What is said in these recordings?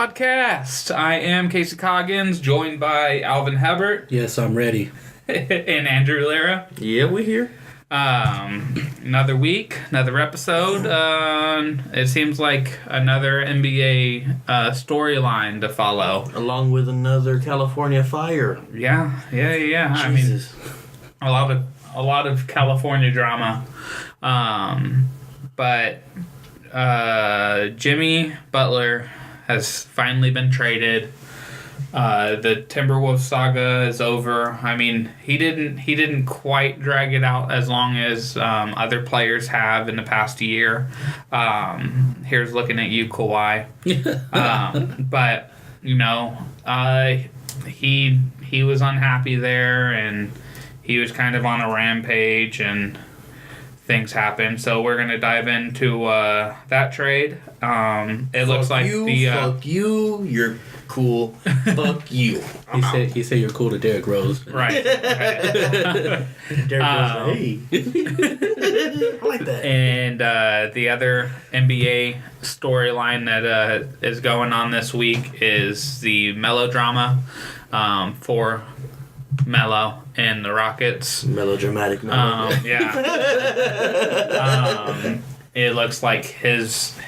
podcast. I am Casey Coggins, joined by Alvin Hebert. Yes, I'm ready. And Andrew Lara. Yeah, we're here. Another week, another episode. It seems like another NBA storyline to follow. Along with another California fire. Yeah. Jesus. I mean, a lot of California drama. But Jimmy Butler has finally been traded. The Timberwolves saga is over. I mean, he didn't quite drag it out as long as other players have in the past year. Here's looking at you, Kawhi. But you know, he was unhappy there, and he was kind of on a rampage, and things happened. So we're gonna dive into that trade. It looks like fuck you. You're cool. Fuck you. He said you're cool to Derrick Rose. Right. Derrick Rose, hey. I like that. And the other NBA storyline that is going on this week is the Melo drama for Melo and the Rockets. Melodramatic Melo. It looks like his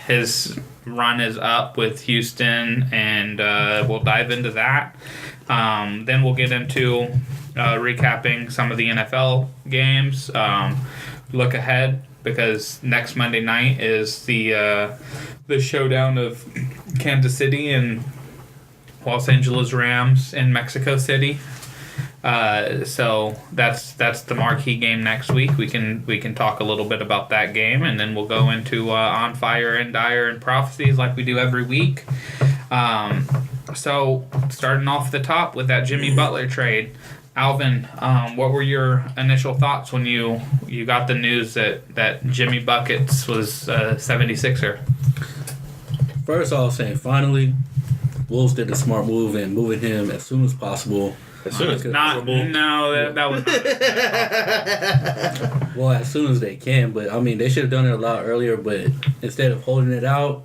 run is up with Houston, and we'll dive into that. Then we'll get into recapping some of the NFL games. Look ahead, because next Monday night is the showdown of Kansas City and Los Angeles Rams in Mexico City. So that's the marquee game next week. We can talk a little bit about that game, and then we'll go into On Fire and Dire and Prophecies like we do every week. So starting off the top with that Jimmy Butler trade, Alvin, what were your initial thoughts when you got the news that Jimmy Buckets was 76er? First, I was saying finally, Wolves did a smart move in moving him as soon as possible. As soon as that was not. Well, as soon as they can, but I mean, they should have done it a lot earlier. But instead of holding it out,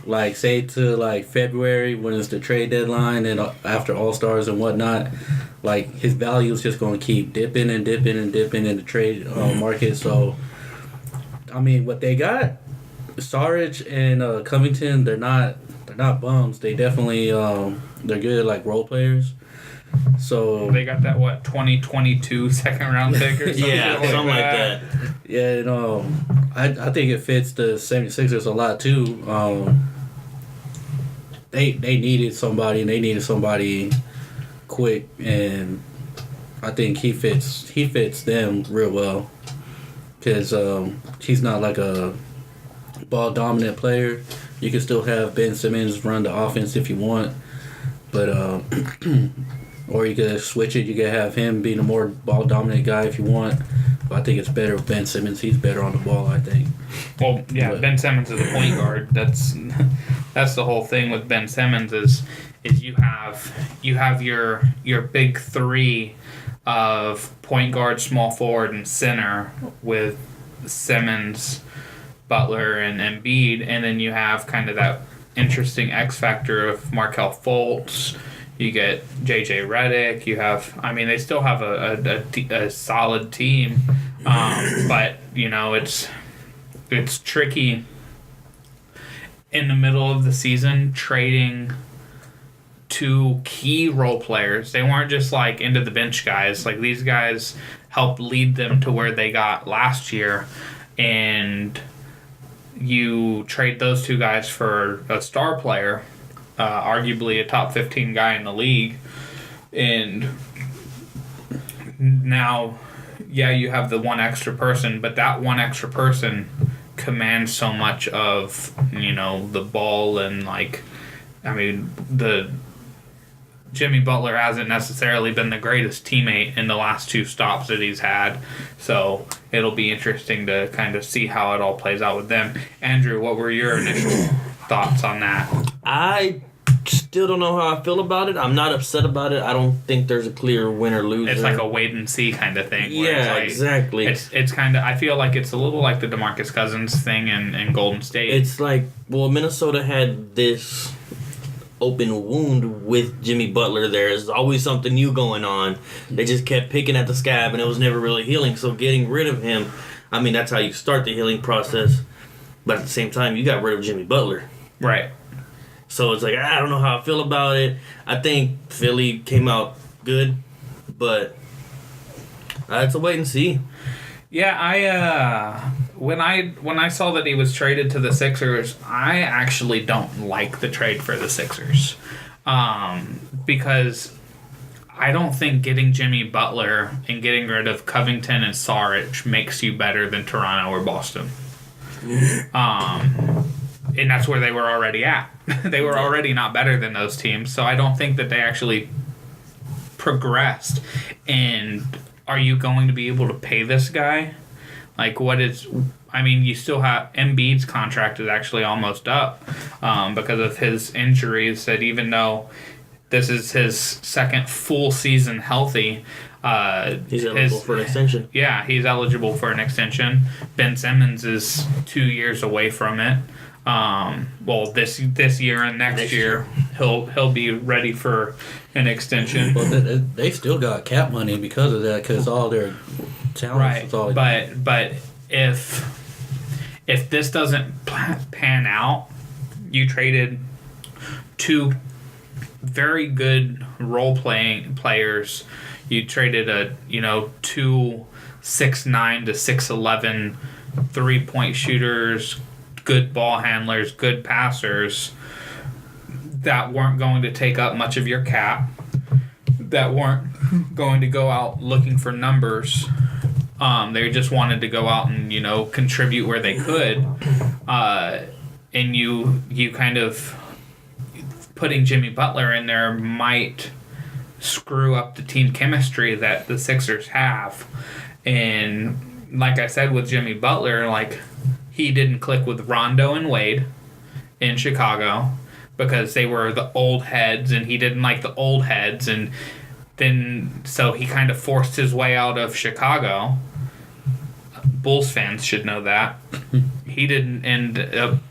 like say to like February when it's the trade deadline and after All-Stars and whatnot, like his value is just going to keep dipping and dipping and dipping in the trade market. So, I mean, what they got, Saric and Covington, they're not bums. They definitely they're good like role players. So they got that 2022 second round pick or something? Yeah, something like that. Yeah, I think it fits the 76ers a lot too. They needed somebody, and they needed somebody quick, and I think he fits them real well, because he's not like a ball dominant player. You can still have Ben Simmons run the offense if you want, but or you could switch it. You could have him being a more ball-dominant guy if you want. But I think it's better with Ben Simmons. He's better on the ball, I think. Well, yeah, Ben Simmons is a point guard. That's the whole thing with Ben Simmons is you have your big three of point guard, small forward, and center with Simmons, Butler, and Embiid, and then you have kind of that interesting X factor of Markelle Fultz. You get J.J. Redick. You have, I mean, they still have a solid team, but you know it's tricky in the middle of the season trading two key role players. They weren't just like into the bench guys. Like these guys helped lead them to where they got last year, and you trade those two guys for a star player. Arguably a top 15 guy in the league, and now, yeah, you have the one extra person, but that one extra person commands so much of, you know, the ball, and like, I mean, the Jimmy Butler hasn't necessarily been the greatest teammate in the last two stops that he's had, so it'll be interesting to kind of see how it all plays out with them. Andrew, what were your initial thoughts on that? I still don't know how I feel about it. I'm not upset about it. I don't think there's a clear winner loser. It's like a wait and see kind of thing. Yeah, it's like, exactly. It's kind of, I feel like it's a little like the DeMarcus Cousins thing in Golden State. It's like, well, Minnesota had this open wound with Jimmy Butler. There's always something new going on. They just kept picking at the scab, and it was never really healing. So getting rid of him, I mean, that's how you start the healing process. But at the same time, you got rid of Jimmy Butler. Right. So it's like, I don't know how I feel about it. I think Philly came out good, but it's a wait and see. Yeah, when I saw that he was traded to the Sixers, I actually don't like the trade for the Sixers, because I don't think getting Jimmy Butler and getting rid of Covington and Saric makes you better than Toronto or Boston. And that's where they were already at. They were already not better than those teams, so I don't think that they actually progressed. And are you going to be able to pay this guy? Like, you still have Embiid's contract is actually almost up because of his injuries, that even though this is his second full season healthy, he's eligible for an extension. Yeah, he's eligible for an extension. Ben Simmons is 2 years away from it. This year and next year he'll be ready for an extension. Well, they still got cap money because of that, because all their talents. Right, but if this doesn't pan out, you traded two very good role-playing players. You traded two 6'9" to 6'11" three-point shooters, good ball handlers, good passers that weren't going to take up much of your cap, that weren't going to go out looking for numbers. They just wanted to go out and, contribute where they could. And you kind of putting Jimmy Butler in there might screw up the team chemistry that the Sixers have. And like I said with Jimmy Butler, he didn't click with Rondo and Wade in Chicago because they were the old heads, and he didn't like the old heads, and then so he kind of forced his way out of Chicago. Bulls fans should know that. He didn't end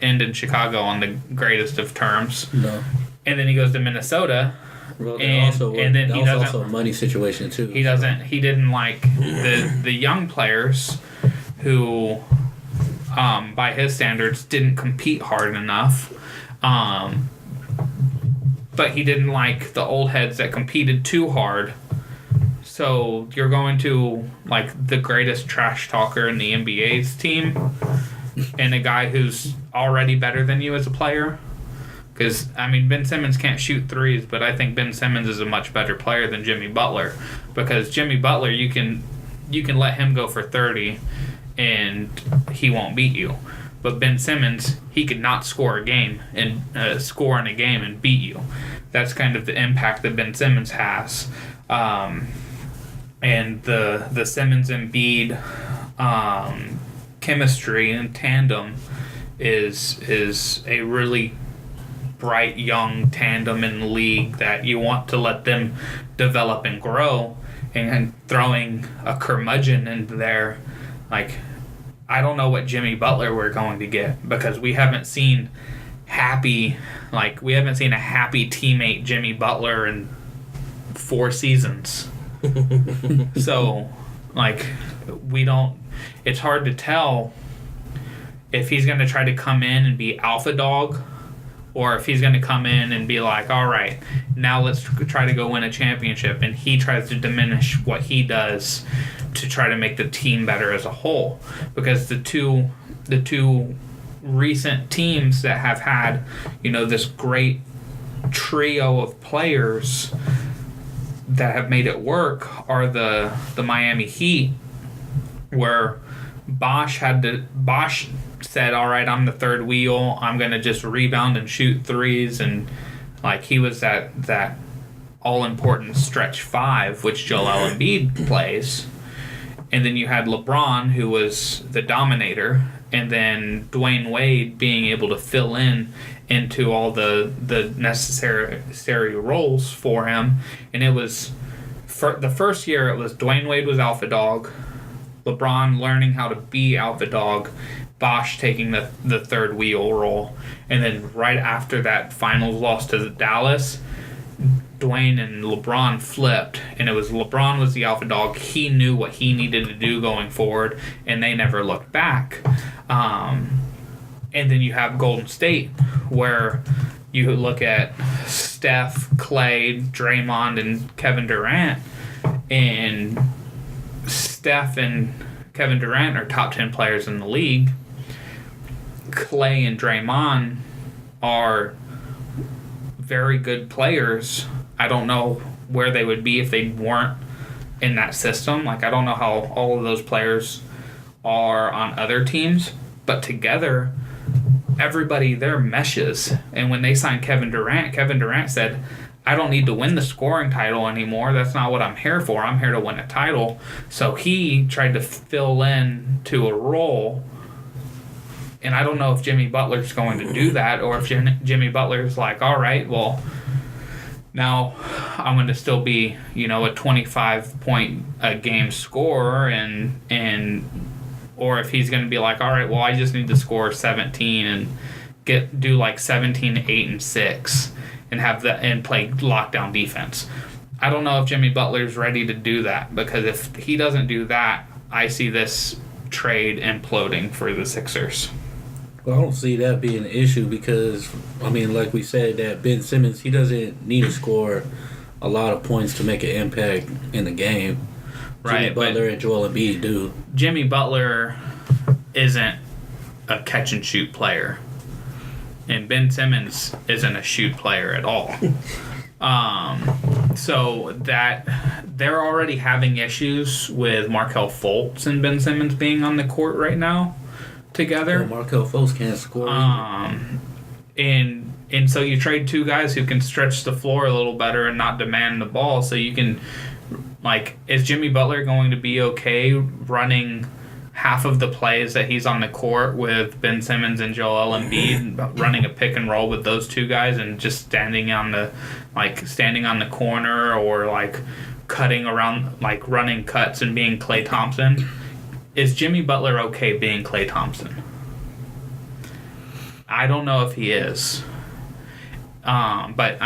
in Chicago on the greatest of terms. No. And then he goes to Minnesota. Well, and then he doesn't. Also a money situation too. He doesn't. He didn't like the young players who, by his standards, didn't compete hard enough. But he didn't like the old heads that competed too hard. So you're going to the greatest trash talker in the NBA's team, and a guy who's already better than you as a player. Because Ben Simmons can't shoot threes, but I think Ben Simmons is a much better player than Jimmy Butler. Because Jimmy Butler, you can let him go for 30, and he won't beat you. But Ben Simmons, he could not score a game and score in a game and beat you. That's kind of the impact that Ben Simmons has. And the Simmons and Embiid chemistry and tandem is a really bright young tandem in the league that you want to let them develop and grow. And throwing a curmudgeon into there, I don't know what Jimmy Butler we're going to get, because we haven't seen a happy teammate Jimmy Butler in 4 seasons. So, it's hard to tell if he's going to try to come in and be alpha dog, or if he's going to come in and be like, all right, now let's try to go win a championship, and he tries to diminish what he does to try to make the team better as a whole. Because the two recent teams that have had, this great trio of players that have made it work are the Miami Heat, where Bosch said, all right, I'm the third wheel, I'm going to just rebound and shoot threes, and he was that all-important stretch 5, which Joel Embiid plays. And then you had LeBron, who was the dominator, and then Dwayne Wade being able to fill into all the necessary roles for him. And it was, for the first year, it was Dwayne Wade was alpha dog, LeBron learning how to be alpha dog, Bosh taking the third wheel role. And then right after that finals loss to Dallas, Dwayne and LeBron flipped, and it was LeBron was the alpha dog. He knew what he needed to do going forward, and they never looked back. And then you have Golden State, where you look at Steph, Clay, Draymond, and Kevin Durant, and Steph and Kevin Durant are top 10 players in the league. Clay and Draymond are very good players. I don't know where they would be if they weren't in that system. Like, I don't know how all of those players are on other teams, but together, everybody there meshes. And when they signed Kevin Durant said, I don't need to win the scoring title anymore. That's not what I'm here for. I'm here to win a title. So he tried to fill in to a role. And I don't know if Jimmy Butler's going to do that, or if Jimmy Butler's like, all right, well, now I'm going to still be, a 25-point a game scorer, and or if he's going to be like, all right, well, I just need to score 17 and do like 17, 8, and 6 and play lockdown defense. I don't know if Jimmy Butler's ready to do that, because if he doesn't do that, I see this trade imploding for the Sixers. Well, I don't see that being an issue because, like we said, that Ben Simmons, he doesn't need to score a lot of points to make an impact in the game. Right, Jimmy Butler and Joel Embiid do. Jimmy Butler isn't a catch-and-shoot player. And Ben Simmons isn't a shoot player at all. So that they're already having issues with Markelle Fultz and Ben Simmons being on the court right now together. Yeah, Markelle Fultz can't score. And so you trade two guys who can stretch the floor a little better and not demand the ball, so you can, is Jimmy Butler going to be okay running half of the plays that he's on the court with Ben Simmons and Joel Embiid, running a pick and roll with those two guys and just standing on the corner, or cutting around, running cuts and being Klay Thompson? Is Jimmy Butler okay being Klay Thompson? I don't know if he is. But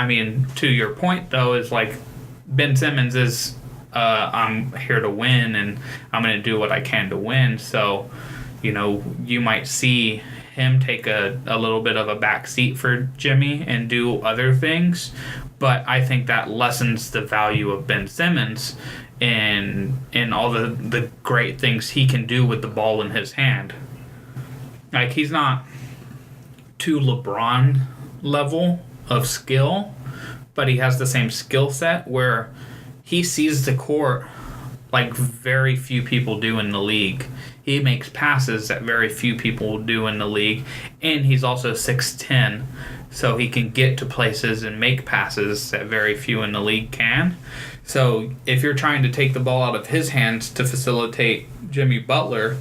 to your point though, is Ben Simmons is I'm here to win, and I'm going to do what I can to win. So, you might see him take a little bit of a back seat for Jimmy and do other things. But I think that lessens the value of Ben Simmons and all the great things he can do with the ball in his hand. He's not to LeBron level of skill, but he has the same skill set where he sees the court like very few people do in the league. He makes passes that very few people do in the league, and he's also 6'10", so he can get to places and make passes that very few in the league can. So if you're trying to take the ball out of his hands to facilitate Jimmy Butler,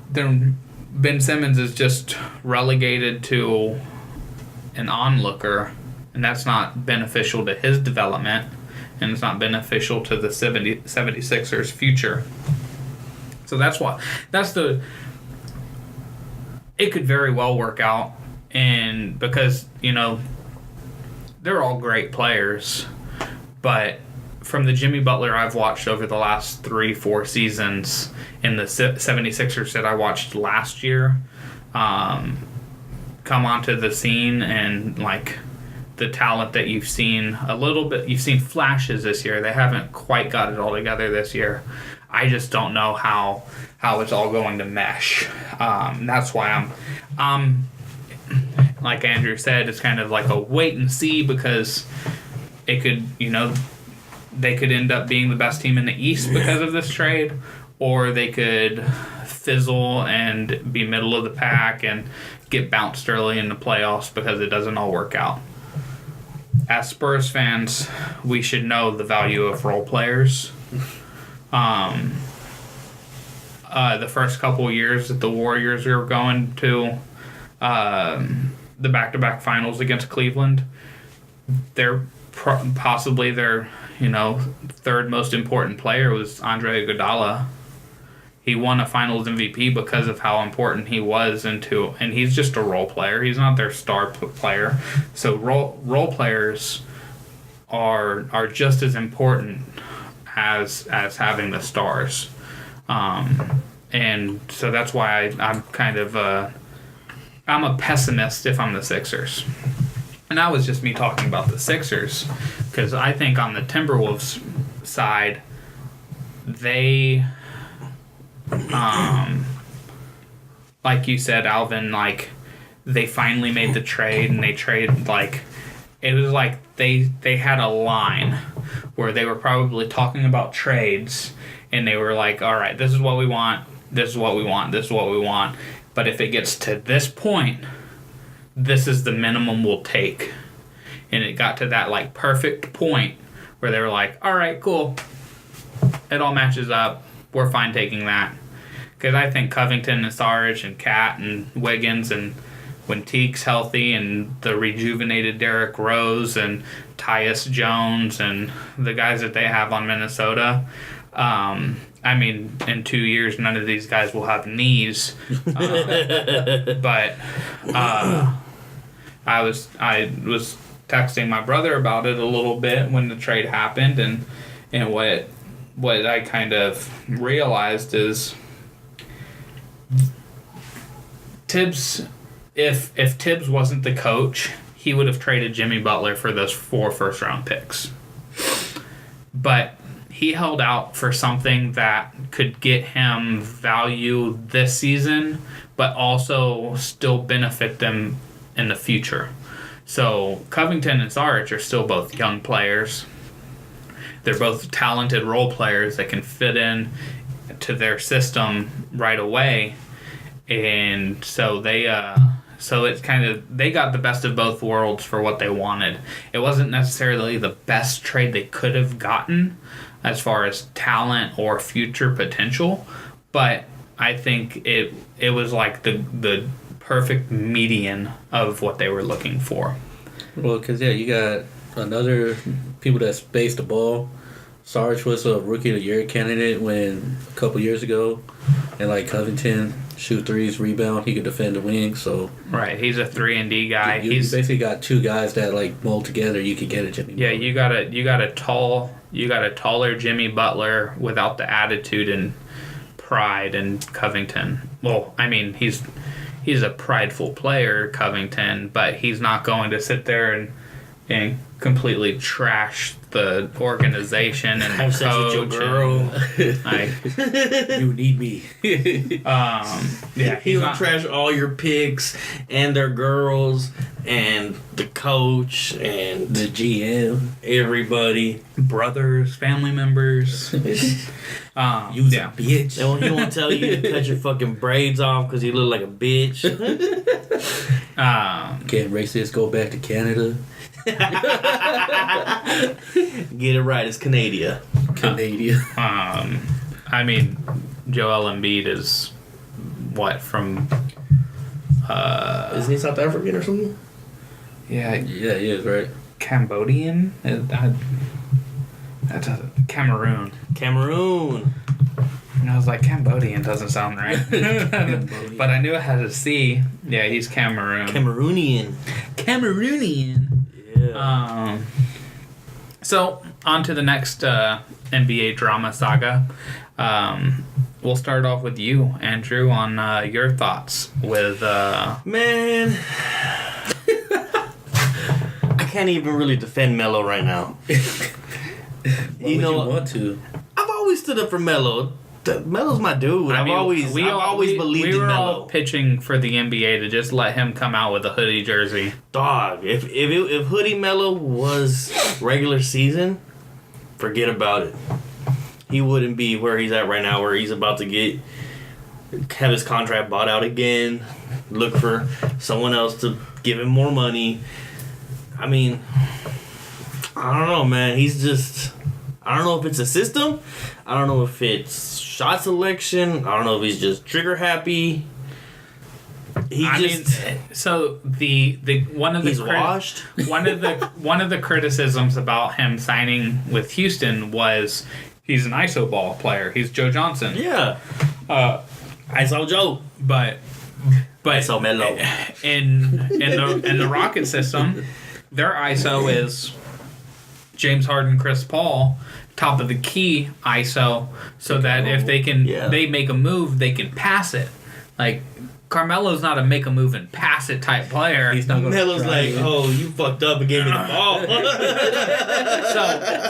then Ben Simmons is just relegated to an onlooker, and that's not beneficial to his development, and it's not beneficial to the 76ers' future. So it could very well work out, and because, they're all great players, but from the Jimmy Butler I've watched over the last 3-4 seasons and the 76ers that I watched last year come onto the scene, and the talent that you've seen a little bit, you've seen flashes this year. They haven't quite got it all together this year. I just don't know how it's all going to mesh. That's why I'm like Andrew said, it's kind of like a wait and see, because it could, they could end up being the best team in the East because of this trade, or they could fizzle and be middle of the pack and get bounced early in the playoffs because it doesn't all work out. As Spurs fans, we should know the value of role players. The first couple years that the Warriors were going to the back-to-back finals against Cleveland, possibly their third most important player was Andre Iguodala. He won a Finals MVP because of how important he was and he's just a role player. He's not their star player. So role players are just as important as having the stars. And so that's why I'm kind of I'm a pessimist if I'm the Sixers. And that was just me talking about the Sixers, because I think on the Timberwolves side, they like you said, Alvin, like they finally made the trade, and they traded, like it was like they had a line where they were probably talking about trades, and they were like, all right, this is what we want, this is what we want, this is what we want, but if it gets to this point, this is the minimum we'll take. And it got to that like perfect point where they were like, all right, cool, it all matches up, we're fine taking that. Because I think Covington and Sarge and Cat and Wiggins, and when Teague's healthy, and the rejuvenated Derrick Rose and Tyus Jones and the guys that they have on Minnesota, I mean, in 2 years, none of these guys will have knees. But I was texting my brother about it a little bit when the trade happened, and what I kind of realized is Tibbs, if Tibbs wasn't the coach, he would have traded Jimmy Butler for those 4 first-round picks. But he held out for something that could get him value this season, but also still benefit them in the future. So Covington and Sarge are still both young players. They're both talented role players that can fit in to their system right away. And so it's kind of, they got the best of both worlds for what they wanted. It wasn't necessarily the best trade they could have gotten as far as talent or future potential, but I think it was like the perfect median of what they were looking for. Well, because, you got another people that space the ball. Sarge was a Rookie of the Year candidate a couple years ago, and like Covington, shoot threes, rebound, he could defend the wing, so... Right, he's a 3-and-D guy. You basically got 2 guys that like mold together, you could get a Jimmy Butler. you got a taller Jimmy Butler without the attitude and pride and Covington. Well, I mean, he's a prideful player, Covington, but he's not going to sit there and completely trash the organization and have sex with your girl. You need me. He will trash all your picks and their girls and the coach and the GM, everybody, brothers, family members. You a bitch. And he won't tell you to cut your fucking braids off because you look like a bitch. Can't racist go back to Canada. Get it right, it's Canada. I mean, Joel Embiid is what from? Isn't he South African or something? Yeah, he is, right? Cambodian. That's Cameroon. And I was like, Cambodian doesn't sound right. But I knew it had a C. Yeah, he's Cameroon. Cameroonian. Yeah. So, on to the next NBA drama saga. We'll start off with you, Andrew, on your thoughts with... Man... I can't even really defend Melo right now. You want to? I've always stood up for Melo. Melo's my dude. I've always believed in Melo. We were all pitching for the NBA to just let him come out with a hoodie jersey. Dog, if Hoodie Melo was regular season, forget about it. He wouldn't be where he's at right now, where he's about to have his contract bought out again, look for someone else to give him more money. I mean, I don't know, man. He's just... I don't know if it's a system. I don't know if it's shot selection. I don't know if he's just trigger happy. So one of the criticisms about him signing with Houston was He's an iso ball player. He's Joe Johnson. Yeah. I saw Joe. But I saw Melo. in the Rocket system, their ISO is James Harden, Chris Paul, top of the key ISO, so that if they make a move, they can pass it. Like Carmelo's not a make a move and pass it type player. He's not gonna Melo's like, oh, you fucked up and gave me the ball.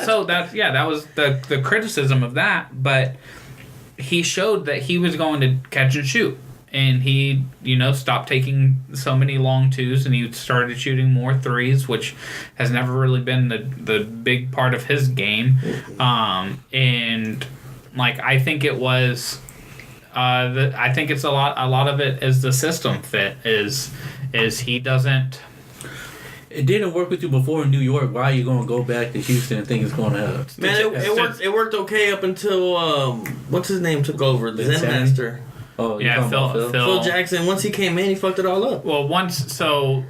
so that was the criticism of that, but he showed that he was going to catch and shoot. And he, stopped taking so many long twos, and he started shooting more threes, which has never really been the big part of his game. And like I think it was, I think it's a lot of it is the system fit is he doesn't. It didn't work with you before in New York. Why are you going to go back to Houston and think it's going to? Man, it worked okay up until what's his name took over, the Zen Master. Oh, yeah, Phil Jackson. Once he came in, he fucked it all up. Well,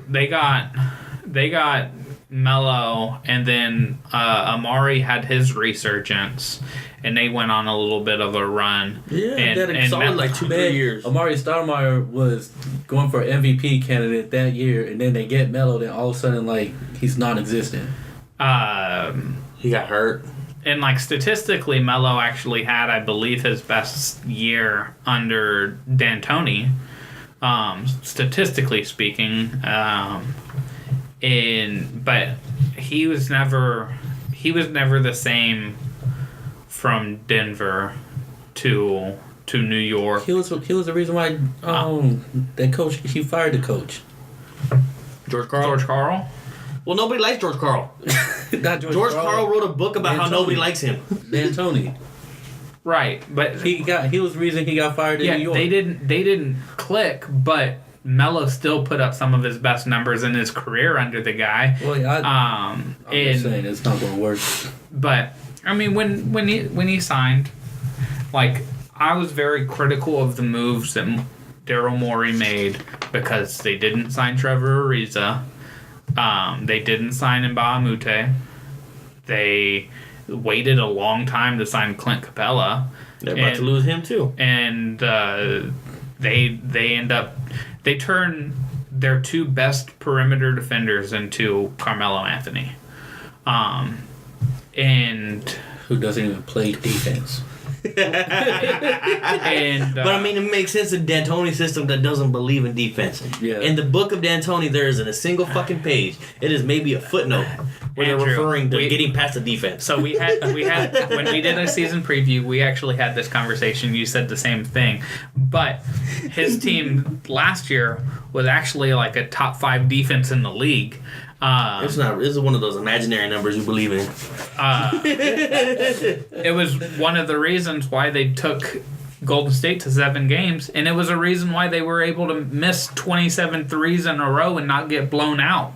they got Melo, and then Amari had his resurgence, and they went on a little bit of a run. Yeah, and solid like 2-3 years. Amari Stoudemire was going for MVP candidate that year, and then they get Melo, then all of a sudden, like, he's non-existent. He got hurt. And, like, statistically, Melo actually had, I believe, his best year under D'Antoni, statistically speaking. But he was never the same from Denver to New York. He was the reason why that coach, he fired the coach. George Karl? Well, nobody likes George Karl. Not George Karl wrote a book about how nobody likes him. D'Antoni. Right, but he was the reason he got fired in New York. They didn't click, but Melo still put up some of his best numbers in his career under the guy. Well, I'm just saying it's not going to work. But I mean, when he signed, like, I was very critical of the moves that Daryl Morey made because they didn't sign Trevor Ariza. They didn't sign Mbamute. They waited a long time to sign Clint Capella. They're about to lose him too. And they turn their two best perimeter defenders into Carmelo Anthony. And who doesn't even play defense. But I mean, it makes sense in D'Antoni's system that doesn't believe in defense. Yeah. In the book of D'Antoni, there isn't a single fucking page. It is maybe a footnote where Andrew, they're referring to getting past the defense. So we had when we did a season preview, we actually had this conversation. You said the same thing, but his team last year was actually like a top 5 defense in the league. It's not. This is one of those imaginary numbers you believe in. It was one of the reasons why they took Golden State to 7 games, and it was a reason why they were able to miss 27 threes in a row and not get blown out.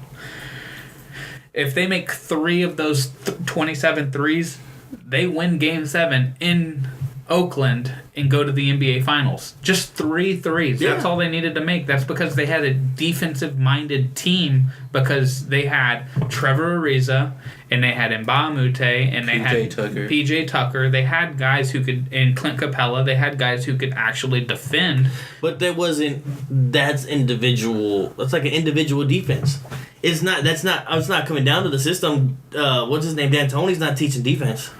If they make 3 of those 27 threes, they win Game 7 in Oakland and go to the NBA Finals. Just 3 threes. Yeah. That's all they needed to make. That's because they had a defensive-minded team, because they had Trevor Ariza and they had Mbamute and they had PJ Tucker. They had guys who could, and Clint Capella, they had guys who could actually defend. But that's individual. That's like an individual defense. It's not coming down to the system. What's his name? D'Antoni's not teaching defense.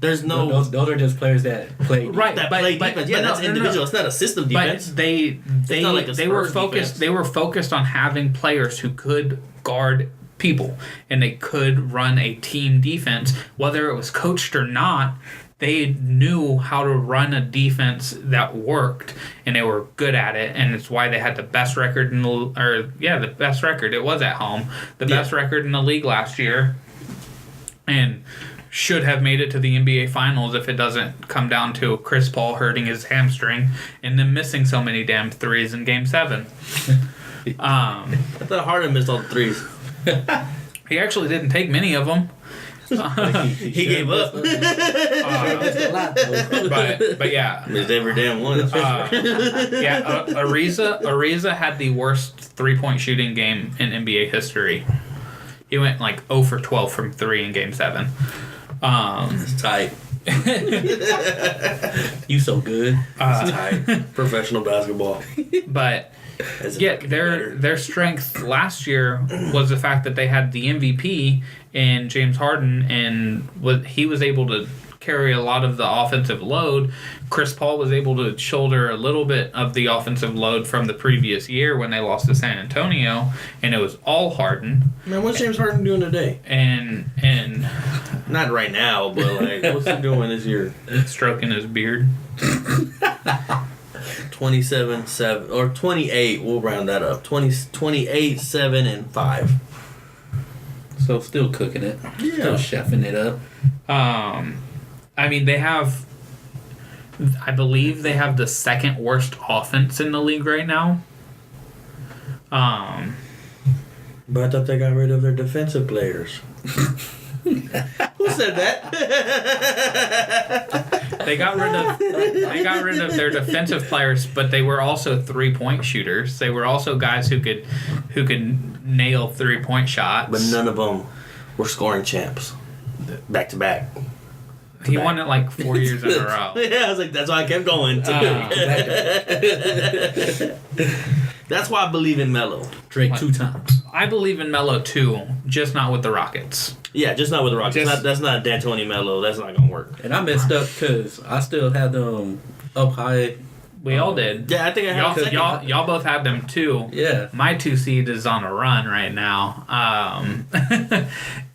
There's no. Those are just players that play. Right, that play defense. Yeah, that's individual. It's not a system defense. But they were focused. Defense. They were focused on having players who could guard people, and they could run a team defense, whether it was coached or not. They knew how to run a defense that worked, and they were good at it, and it's why they had the best record the best record. It was at home, the best record in the league last year, and should have made it to the NBA Finals if it doesn't come down to Chris Paul hurting his hamstring and then missing so many damn threes in Game 7. I thought Harden missed all the threes. He actually didn't take many of them. He gave up. But yeah. Missed every damn one. Ariza had the worst 3-point shooting game in NBA history. He went like 0 for 12 from 3 in Game 7. That's tight. You so good. Professional basketball. But As if yeah, it could be better. their strength last year was the fact that they had the MVP in James Harden, and he was able to carry a lot of the offensive load. Chris Paul was able to shoulder a little bit of the offensive load from the previous year when they lost to San Antonio, and it was all Harden. Man, what's James Harden doing today? And Not right now, but like, what's he doing this year? stroking his beard. 27-7 or 28. We'll round that up. 28, 7, and 5. So still cooking it. Yeah. Still chefing it up. I mean, I believe they have the second worst offense in the league right now. But I thought they got rid of their defensive players. Who said that? They got rid of their defensive players, but they were also 3-point shooters. They were also guys who could nail 3-point shots. But none of them were scoring champs. Back to back. He won it like 4 years in a row. Yeah, I was like, that's why I kept going. That's why I believe in Melo. Drake 2 times. I believe in Melo too, just not with the Rockets. Yeah, just not with the Rockets. That's not D'Antoni Melo. That's not gonna work. And I messed up because I still had them up high. We all did. Yeah, I think I had second. Y'all both had them too. Yeah. My 2 seed is on a run right now.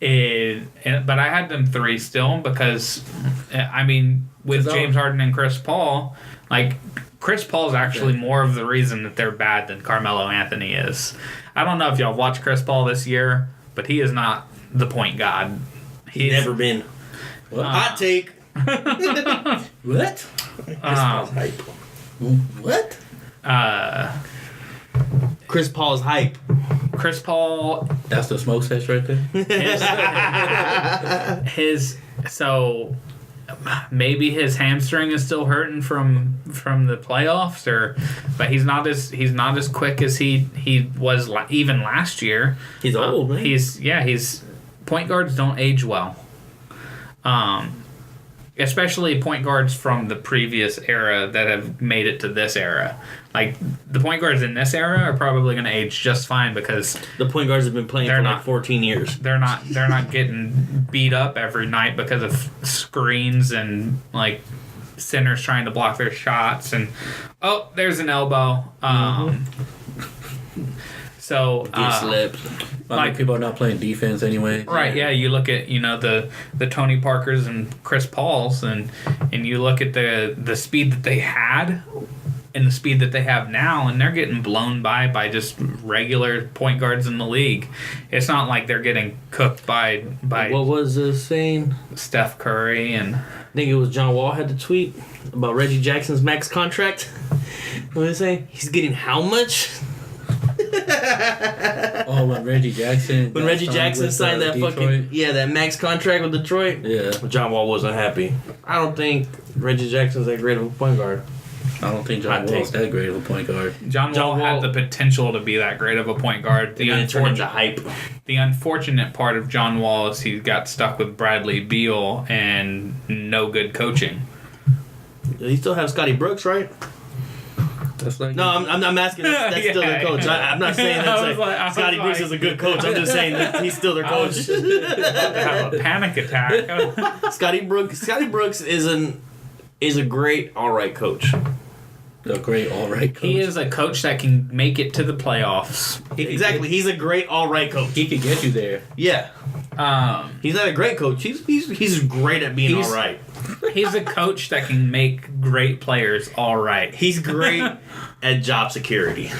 But I had them 3 still because, I mean, with James Harden and Chris Paul, like, Chris Paul is actually more of the reason that they're bad than Carmelo Anthony is. I don't know if y'all watched Chris Paul this year, but he is not the point god. He's never been. Hot take. What? Chris Paul's hype. What? Chris Paul's hype. Chris Paul. That's the smoke sesh right there. So maybe his hamstring is still hurting from the playoffs, but he's not as quick as he was even last year. He's old, man. He's point guards don't age well. Especially point guards from the previous era that have made it to this era. Like, the point guards in this era are probably going to age just fine because the point guards have been playing for like 14 years. They're not getting beat up every night because of screens and like centers trying to block their shots and there's an elbow. So slipped. Like, people are not playing defense anyway. Right, yeah. You look at the Tony Parkers and Chris Pauls and you look at the speed that they had and the speed that they have now, and they're getting blown by just regular point guards in the league. It's not like they're getting cooked by What was the saying? Steph Curry and I think it was John Wall had the tweet about Reggie Jackson's max contract. What did he say? He's getting how much? When Reggie Jackson signed that Detroit. that max contract with Detroit. Yeah. John Wall wasn't happy. I don't think Reggie Jackson's that great of a point guard. I don't think John Wall's that great of a point guard. John Wall had the potential to be that great of a point guard. The unfortunate part of John Wall is he got stuck with Bradley Beal and no good coaching. You still have Scotty Brooks, right? That's like I'm asking. That's still their coach. I'm not saying that Scotty Brooks is a good coach. I'm just saying that he's still their coach. I was about to have a panic attack. Scotty Brooks is a great, all right coach. A great, all right coach. He is a coach that can make it to the playoffs. Exactly. He's a great, all right coach. He can get you there. Yeah. He's not a great coach. He's great at being all right. He's a coach that can make great players all right. He's great at job security.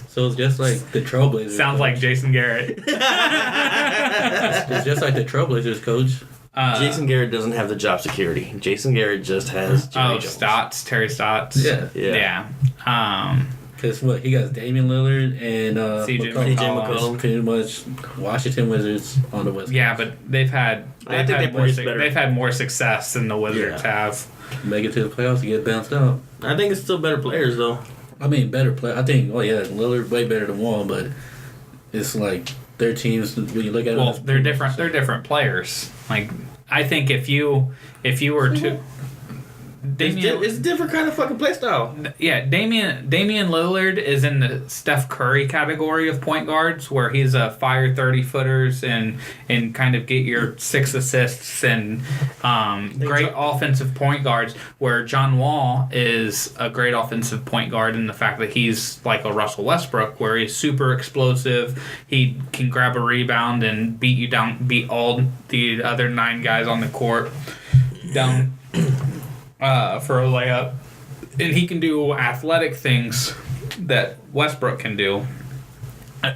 So it's just like the Trailblazers. Sounds like Jason Garrett. It's just like the Trailblazers coach. Jason Garrett doesn't have the job security. Jason Garrett just has Terry Stotts. Yeah. Because he got Damian Lillard and CJ McCollum. Pretty much Washington Wizards on the West Coast. Yeah, but they've had more success than the Wizards have. Make it to the playoffs and get bounced out. I think it's still better players though. I mean, better play. I think. Lillard way better than Wall, but it's like their teams. When you look at they're different. They're different players. Like I think if you were to It's a different kind of fucking play style. Yeah, Damian Lillard is in the Steph Curry category of point guards, where he's a fire 30-footers and kind of get your 6 assists and great offensive point guards, where John Wall is a great offensive point guard in the fact that he's like a Russell Westbrook, where he's super explosive. He can grab a rebound and beat all the other 9 guys on the court down for a layup, and he can do athletic things that Westbrook can do.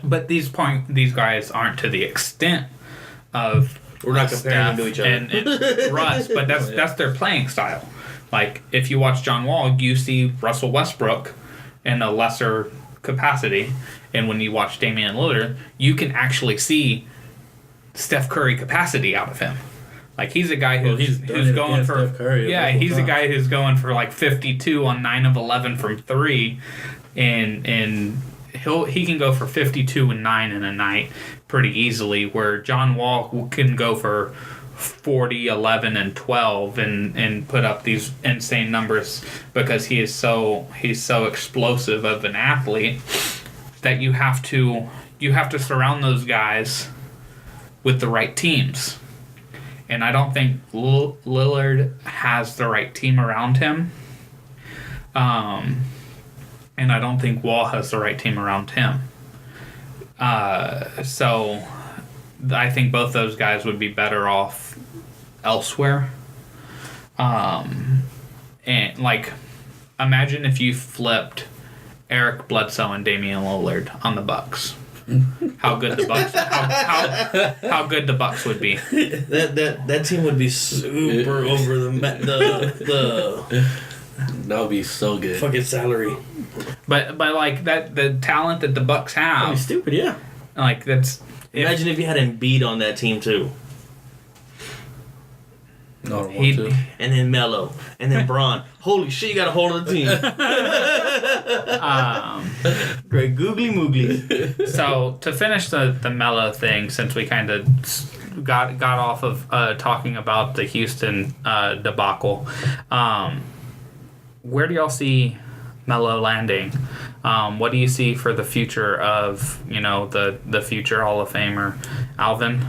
But these guys aren't to the extent of We're not comparing them to each other. and Russ, but that's their playing style. Like if you watch John Wall, you see Russell Westbrook in a lesser capacity, and when you watch Damian Lillard, you can actually see Steph Curry capacity out of him. Like he's a guy who's going for he's a guy who's going for like 52 on 9 of 11 from 3, and he can go for 52 and 9 in a night pretty easily. Where John Wall can go for 40, 11, and 12 and put up these insane numbers because he's so explosive of an athlete that you have to surround those guys with the right teams. And I don't think Lillard has the right team around him. And I don't think Wall has the right team around him. So I think both those guys would be better off elsewhere. And like, imagine if you flipped Eric Bledsoe and Damian Lillard on the Bucks. How good the Bucks? How good the Bucks would be? That team would be super over the that would be so good. fucking salary. But like that, the talent that the Bucks have, That'd be stupid, yeah. like that's. Imagine if you had Embiid on that team too, No, I don't want to. and then Melo, and then Braun. Holy shit, you got a hold of the team. Great googly moogly. So to finish the Melo thing, since we kind of got off of talking about the Houston debacle, where do y'all see Melo landing? What do you see for the future of the future Hall of Famer Alvin?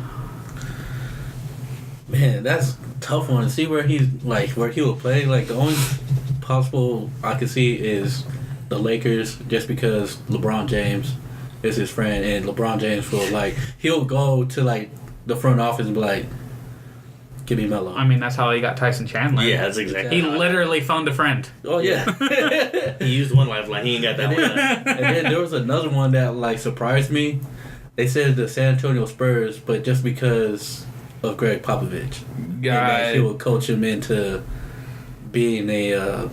Man, that's a tough one to see where he will play. Like the only possible I could see is the Lakers, just because LeBron James is his friend, and LeBron James he'll go to like the front office and be like, "Give me Melo." I mean, that's how he got Tyson Chandler. Yeah, that's exactly. He literally phoned a friend. Oh yeah. He used one lifeline. He ain't got that one. And then there was another one that surprised me. They said the San Antonio Spurs, but just because of Greg Popovich, and he would coach him into being a.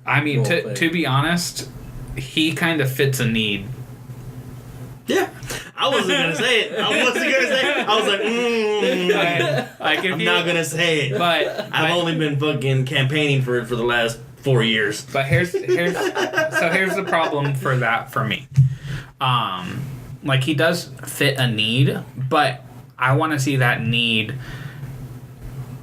I mean, to be honest, he kind of fits a need. Yeah, I wasn't gonna say it. I was like, I'm not gonna say it. But I've only been fucking campaigning for it for the last 4 years. But here's the problem for that for me. He does fit a need, but I want to see that need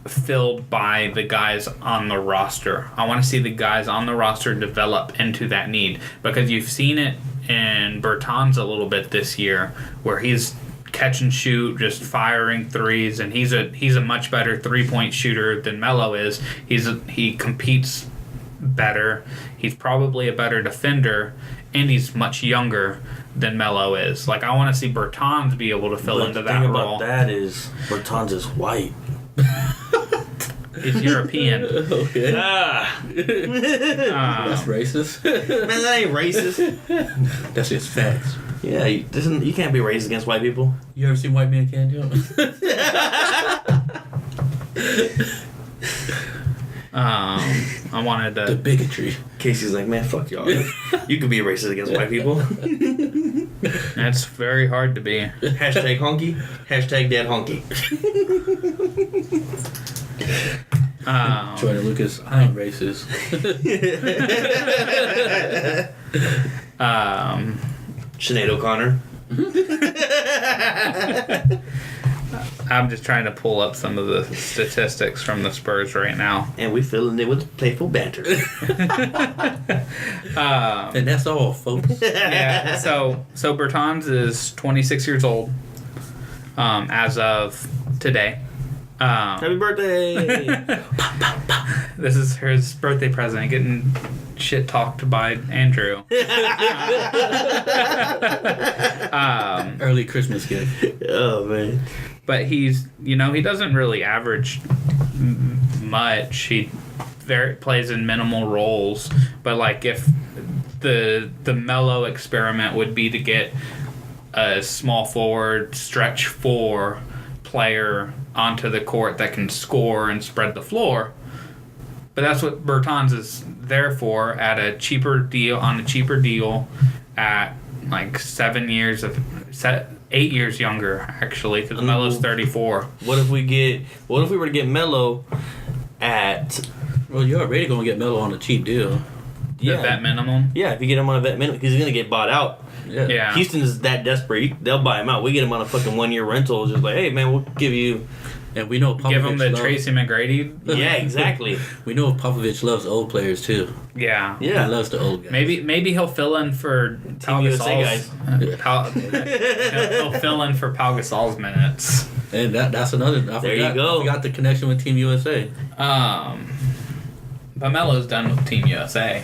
filled by the guys on the roster. I want to see the guys on the roster develop into that need, because you've seen it in Bertans a little bit this year, where he's catch and shoot, just firing threes, and he's a much better 3-point shooter than Melo is. He competes better. He's probably a better defender, and he's much younger than Melo is. Like, I want to see Bertans be able to fill into that role. The thing about that is Bertans is white. He's European. Okay. That's racist. Man, that ain't racist. That's just facts. Yeah, you can't be racist against white people. You ever seen White Man Can't Jump? I wanted to. The bigotry. Casey's like, man, fuck y'all. You could be racist against white people. It's very hard to be. Hashtag honky. Hashtag dead honky. Jordan Lucas, I ain't racist. Sinead O'Connor. I'm just trying to pull up some of the statistics from the Spurs right now. And we filling it with playful banter. And that's all, folks. Yeah. So Bertans is 26 years old as of today. Happy birthday! This is his birthday present, getting shit talked by Andrew. Early Christmas gift. Oh, man. But he's, he doesn't really average much. He plays in minimal roles. But like if the Melo experiment would be to get a small forward, stretch 4 player onto the court that can score and spread the floor. But that's what Bertans is there for at a cheaper deal at like 7 years 8 years younger actually, because Melo's 34. What if we were to get Melo at? Well, you're already gonna get Melo on a cheap deal. The vet minimum. Yeah, if you get him on a vet minimum, because he's gonna get bought out. Yeah. Houston is that desperate. They'll buy him out. We get him on a fucking 1-year rental. Just like, hey man, we'll give you. And we know Popovich give him the Tracy McGrady. Yeah, exactly. We know Popovich loves old players too. Yeah. He loves the old guys. Maybe he'll fill in for Pau USA guys. He'll fill in for Pau Gasol's minutes. And that's another. There you go. I forgot the connection with Team USA. But Melo's done with Team USA.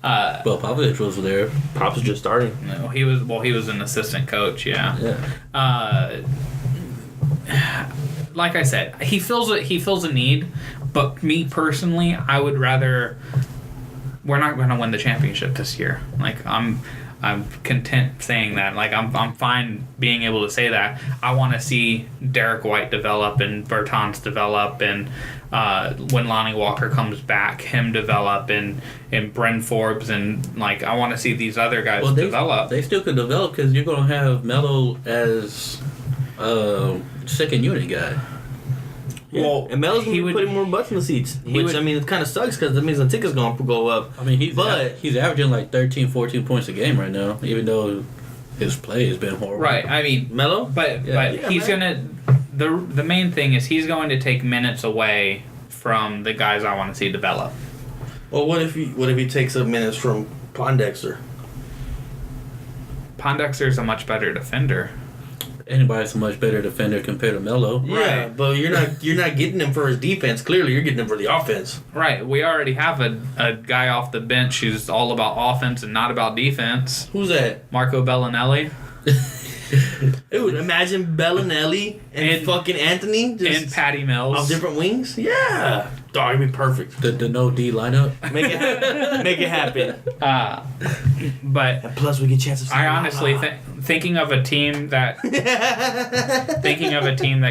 Well, Popovich was there. Pops is just starting. No, he was an assistant coach. Yeah. Like I said, he feels a need, but me personally, I would rather. We're not going to win the championship this year. Like I'm content saying that. Like I'm fine being able to say that. I want to see Derek White develop and Bertans develop, and when Lonnie Walker comes back, him develop, and Bryn Forbes, and like I want to see these other guys develop. They still could develop because you're going to have Melo as second unit guy. Yeah. Well, and Melo's going to be putting more butts in the seats. It kind of sucks because that means the ticket's going to go up. I mean, he's averaging like 13, 14 points a game right now, even though his play has been horrible. Right. I mean, Melo? But he's going to... The main thing is he's going to take minutes away from the guys I want to see develop. Well, what if he takes up minutes from Pondexter? Pondexter's a much better defender. Anybody's a much better defender compared to Melo. Yeah, right. But you're not getting him for his defense. Clearly, you're getting him for the offense. Right. We already have a guy off the bench who's all about offense and not about defense. Who's that? Marco Bellinelli. Dude, imagine Bellinelli and fucking Anthony and Patty Mills off different wings. Yeah, dog, it'd be perfect. The no D lineup. Make it happen. But and plus, we get chances. I honestly thinking of a team that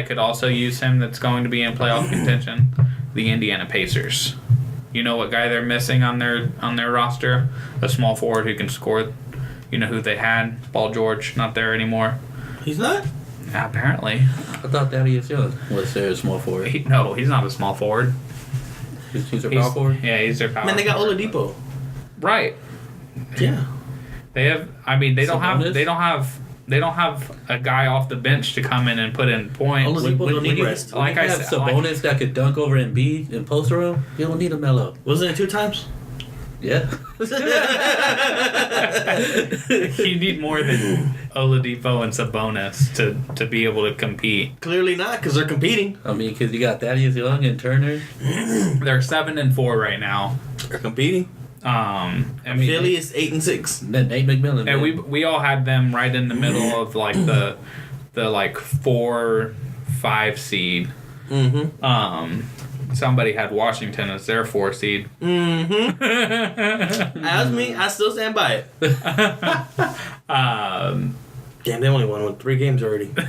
could also use him. That's going to be in playoff contention. The Indiana Pacers. You know what guy they're missing on their roster? A small forward who can score. You know who they had? Paul George, not there anymore. He's not? Apparently. I thought Thaddeus Young was their small forward. He's not a small forward. He's their power forward? Yeah, he's their power forward. Man, they got Oladipo. Right. Yeah. They have. I mean, they don't Sabonis? have a guy off the bench to come in and put in points. Oladipo don't need rest. Like I said, Sabonis that could dunk over Embiid and post around. You don't need a Melo. Wasn't it 2 times? Yeah. You need more than Oladipo and Sabonis to be able to compete. Clearly not, because they're competing. I mean, because you got Thaddeus Young and Turner. They're 7-4 right now. They're competing. Philly is 8-6. Then Nate McMillan. And we all had them right in the middle of like the 4-5 seed. Mm-hmm. Somebody had Washington as their 4 seed. Mm-hmm. That was me. I still stand by it. Damn, they only won 3 games already. Man,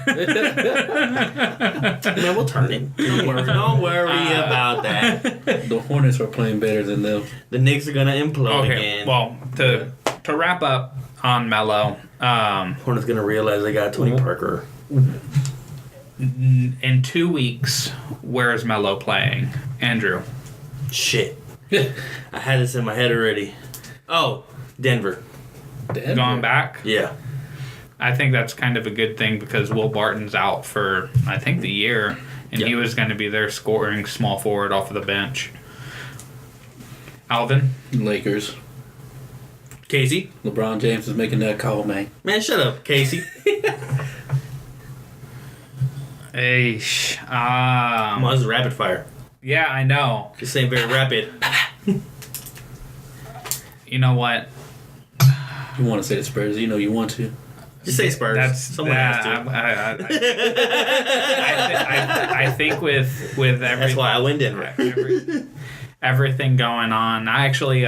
we'll turn it. Don't worry about that. The Hornets are playing better than them. The Knicks are gonna implode again. Well, to wrap up on Melo, Hornets gonna realize they got Tony Parker. In 2 weeks, where is Melo playing? Andrew. Shit. I had this in my head already. Oh, Denver. Going back? Yeah. I think that's kind of a good thing because Will Barton's out for, I think, the year, and he was going to be their scoring small forward off of the bench. Alvin? Lakers. Casey? LeBron James is making that call, man. Man, shut up, Casey. Eish. Come on, this is rapid fire. Yeah, I know. This ain't very rapid. You know what? You want to say the Spurs? You know you want to. Just say Spurs. Someone has to. I think with everything. That's why I went Denver. Everything going on. I actually,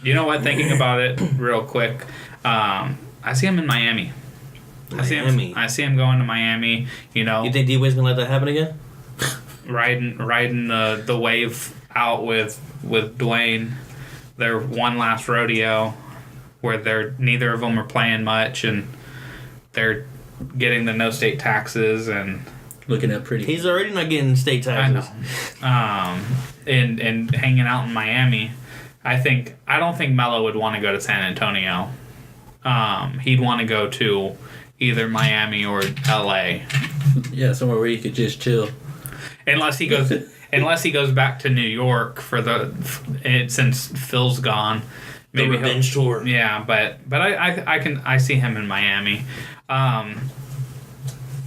you know what? Thinking about it real quick, I see him in Miami. I see him going to Miami. You know. You think D-Wade's gonna let that happen again? Riding the wave out with Dwayne. Their one last rodeo, where neither of them are playing much, and they're getting the no state taxes and looking at pretty. He's already not getting state taxes. I know. And hanging out in Miami. I don't think Melo would want to go to San Antonio. He'd want to go to either Miami or LA. Yeah, somewhere where you could just chill. Unless he goes back to New York since Phil's gone. Maybe the revenge tour. Yeah, but I see him in Miami.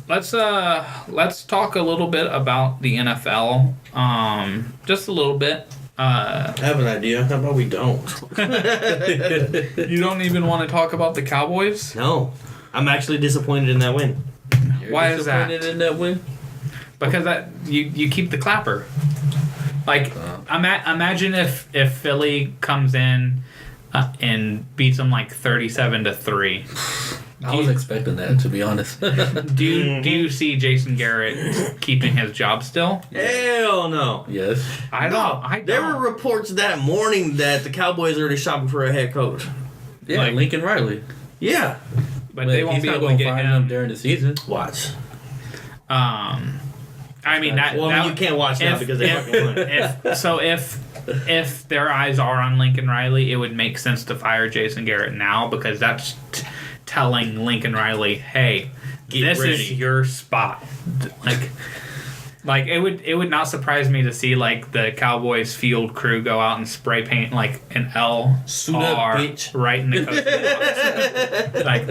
Let's talk a little bit about the NFL. Just a little bit. I have an idea. How about we don't? You don't even want to talk about the Cowboys? No. I'm actually disappointed in that win. Why is that? Disappointed in that win? Because you keep the clapper. Like, imagine if Philly comes in and beats them like 37-3. I was expecting that, to be honest. Do you see Jason Garrett keeping his job still? Hell no. Yes. I don't. There were reports that morning that the Cowboys are already shopping for a head coach. Yeah, Like, Lincoln Riley. Yeah. But they won't be able to going get fire him during the season. Watch. I mean that. Well, you can't watch that because they fucking won. If their eyes are on Lincoln Riley, it would make sense to fire Jason Garrett now because that's telling Lincoln Riley, "Hey, this is your spot." Like it would not surprise me to see like the Cowboys field crew go out and spray paint like an L R right in the coach. Like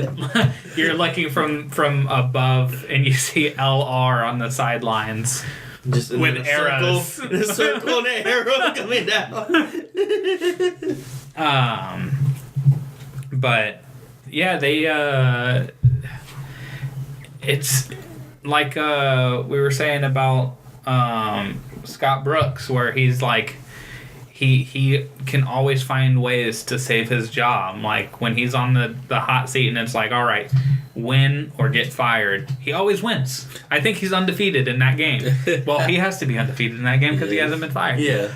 you're looking from above and you see LR on the sidelines. Just with arrows. A circle and an arrow coming down. But yeah, they it's like we were saying about Scott Brooks, where he's like he can always find ways to save his job. Like when he's on the hot seat and it's like, all right, win or get fired, he always wins. I think he's undefeated in that game. Well, he has to be undefeated in that game because he hasn't been fired. Yeah.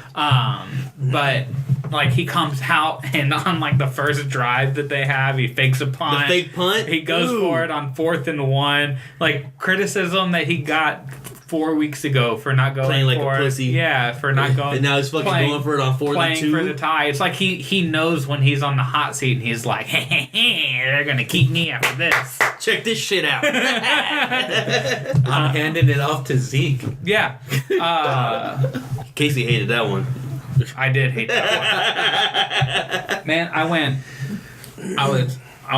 But like he comes out and on like the first drive that they have, he fakes a punt. The fake punt? He goes for it on 4th and 1. Like criticism that he got 4 weeks ago for not going playing like for a it. pussy. Yeah, for not going. And now he's fucking going for it on 4th and 2. Playing for the tie. It's like he knows when he's on the hot seat and he's like, hey, they're gonna keep me after this. Check this shit out. I'm handing it off to Zeke. Yeah. Casey hated that one. I did hate that one. Man, I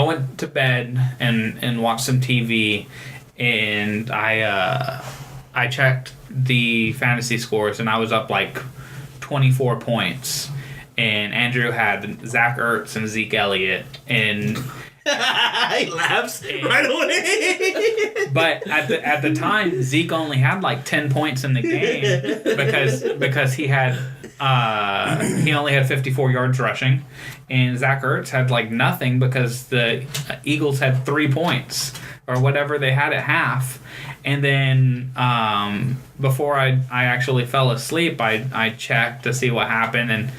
went to bed and watched some TV, and I checked the fantasy scores, and I was up like 24 points. And Andrew had Zach Ertz and Zeke Elliott, and he laughs right away. But at the time, Zeke only had like 10 points in the game because he only had 54 yards rushing, and Zach Ertz had like nothing because the Eagles had 3 points or whatever they had at half. And then before I actually fell asleep, I checked to see what happened,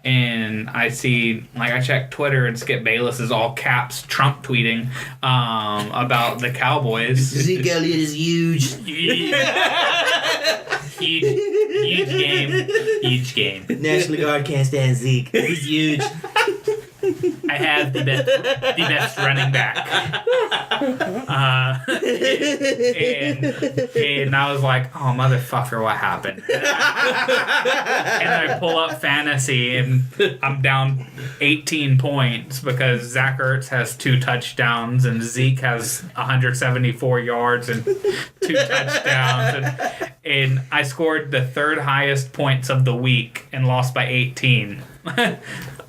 and I see, like, I checked Twitter and Skip Bayless is all caps Trump tweeting about the Cowboys. Zeke Elliott is huge. Huge game. National Guard can't stand Zeke. He's huge. I have the best running back. And I was like, oh, motherfucker, what happened? And I pull up fantasy, and I'm down 18 points because Zach Ertz has 2 touchdowns, and Zeke has 174 yards and 2 touchdowns. And I scored the 3rd highest points of the week and lost by 18.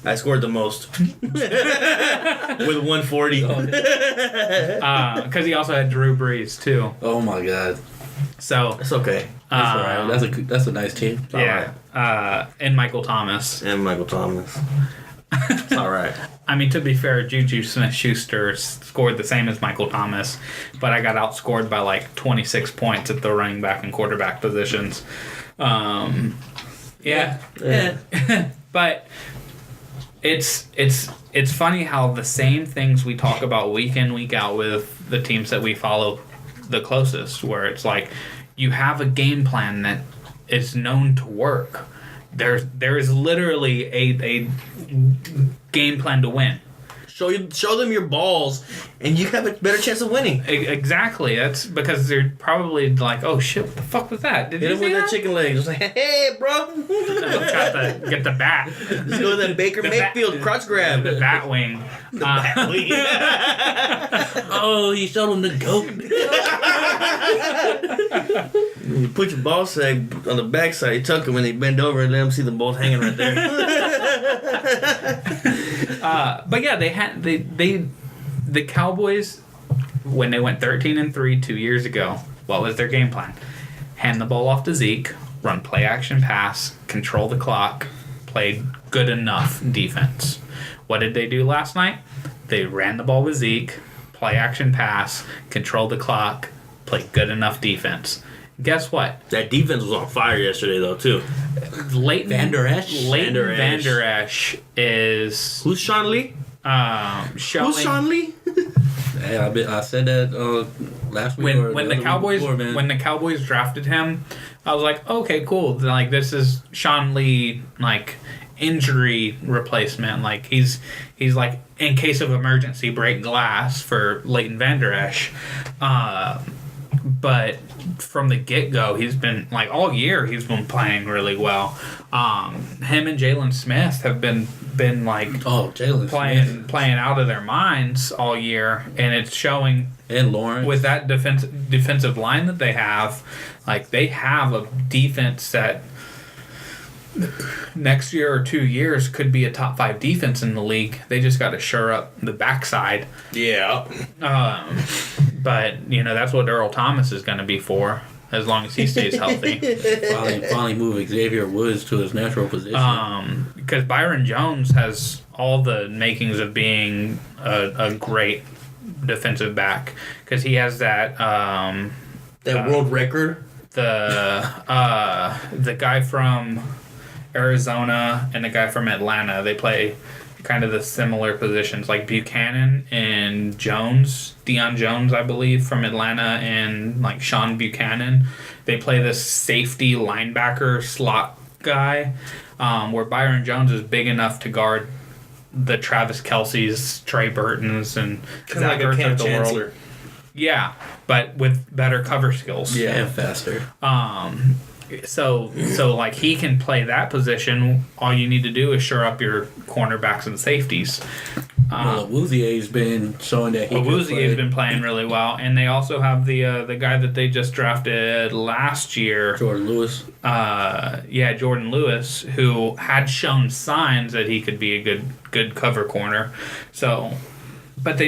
I scored the most with 140. Because he also had Drew Brees too. Oh my God. So That's okay. That's all right. That's a nice team. It's all yeah. And Michael Thomas. And Michael Thomas. It's all right. I mean, to be fair, Juju Smith-Schuster scored the same as Michael Thomas, but I got outscored by like 26 points at the running back and quarterback positions. Yeah. But it's funny how the same things we talk about week in, week out with the teams that we follow the closest, where it's like you have a game plan that is known to work. There is literally a game plan to win. Show them your balls, and you have a better chance of winning. Exactly. That's because they're probably like, "Oh shit, what the fuck was that? Did Hit you him see with that?" chicken leg. Just like, hey, bro. Get the bat. Just go to that Baker Mayfield crotch grab. The bat wing. Oh, he showed him the goat. You put your ball sack on the backside, you tuck them, and they bend over and let them see them both hanging right there. But yeah, the Cowboys, when they went 13-3 2 years ago, what was their game plan? Hand the ball off to Zeke, run play action pass, control the clock, play good enough defense. What did they do last night? They ran the ball with Zeke, play action pass, control the clock, play good enough defense. Guess what? That defense was on fire yesterday, though, too. Leighton Vander Esch is... Who's Sean Lee? showing... Who's Sean Lee? Hey, I said that last week. When the Cowboys drafted him, I was like, okay, cool. Like, this is Sean Lee, like, injury replacement. Like, he's like, in case of emergency, break glass for Leighton Vander Esch. But from the get-go, he's been, like, all year, he's been playing really well. Him and Jalen Smith have been like, playing out of their minds all year, and it's showing. And Lawrence. With that defensive line that they have, like, they have a defense that next year or 2 years could be a top 5 defense in the league. They just got to shore up the backside. Yeah. But, you know, that's what Earl Thomas is going to be for, as long as he stays healthy. finally move Xavier Woods to his natural position. Because Byron Jones has all the makings of being a great defensive back. Because he has that... world record? The guy from Arizona and the guy from Atlanta, they play kind of the similar positions, like Buchanan and Jones, Deion Jones, I believe, from Atlanta, and like Sean Buchanan. They play this safety linebacker slot guy, where Byron Jones is big enough to guard the Travis Kelce's, Trey Burton's, and Zach Ertz of the world. Yeah, but with better cover skills. Yeah, and faster. So like, he can play that position. All you need to do is shore up your cornerbacks and safeties. Awuzie's been showing that Awuzie's been playing really well, and they also have the guy that they just drafted last year, Jordan Lewis. Jordan Lewis, who had shown signs that he could be a good cover corner. So, but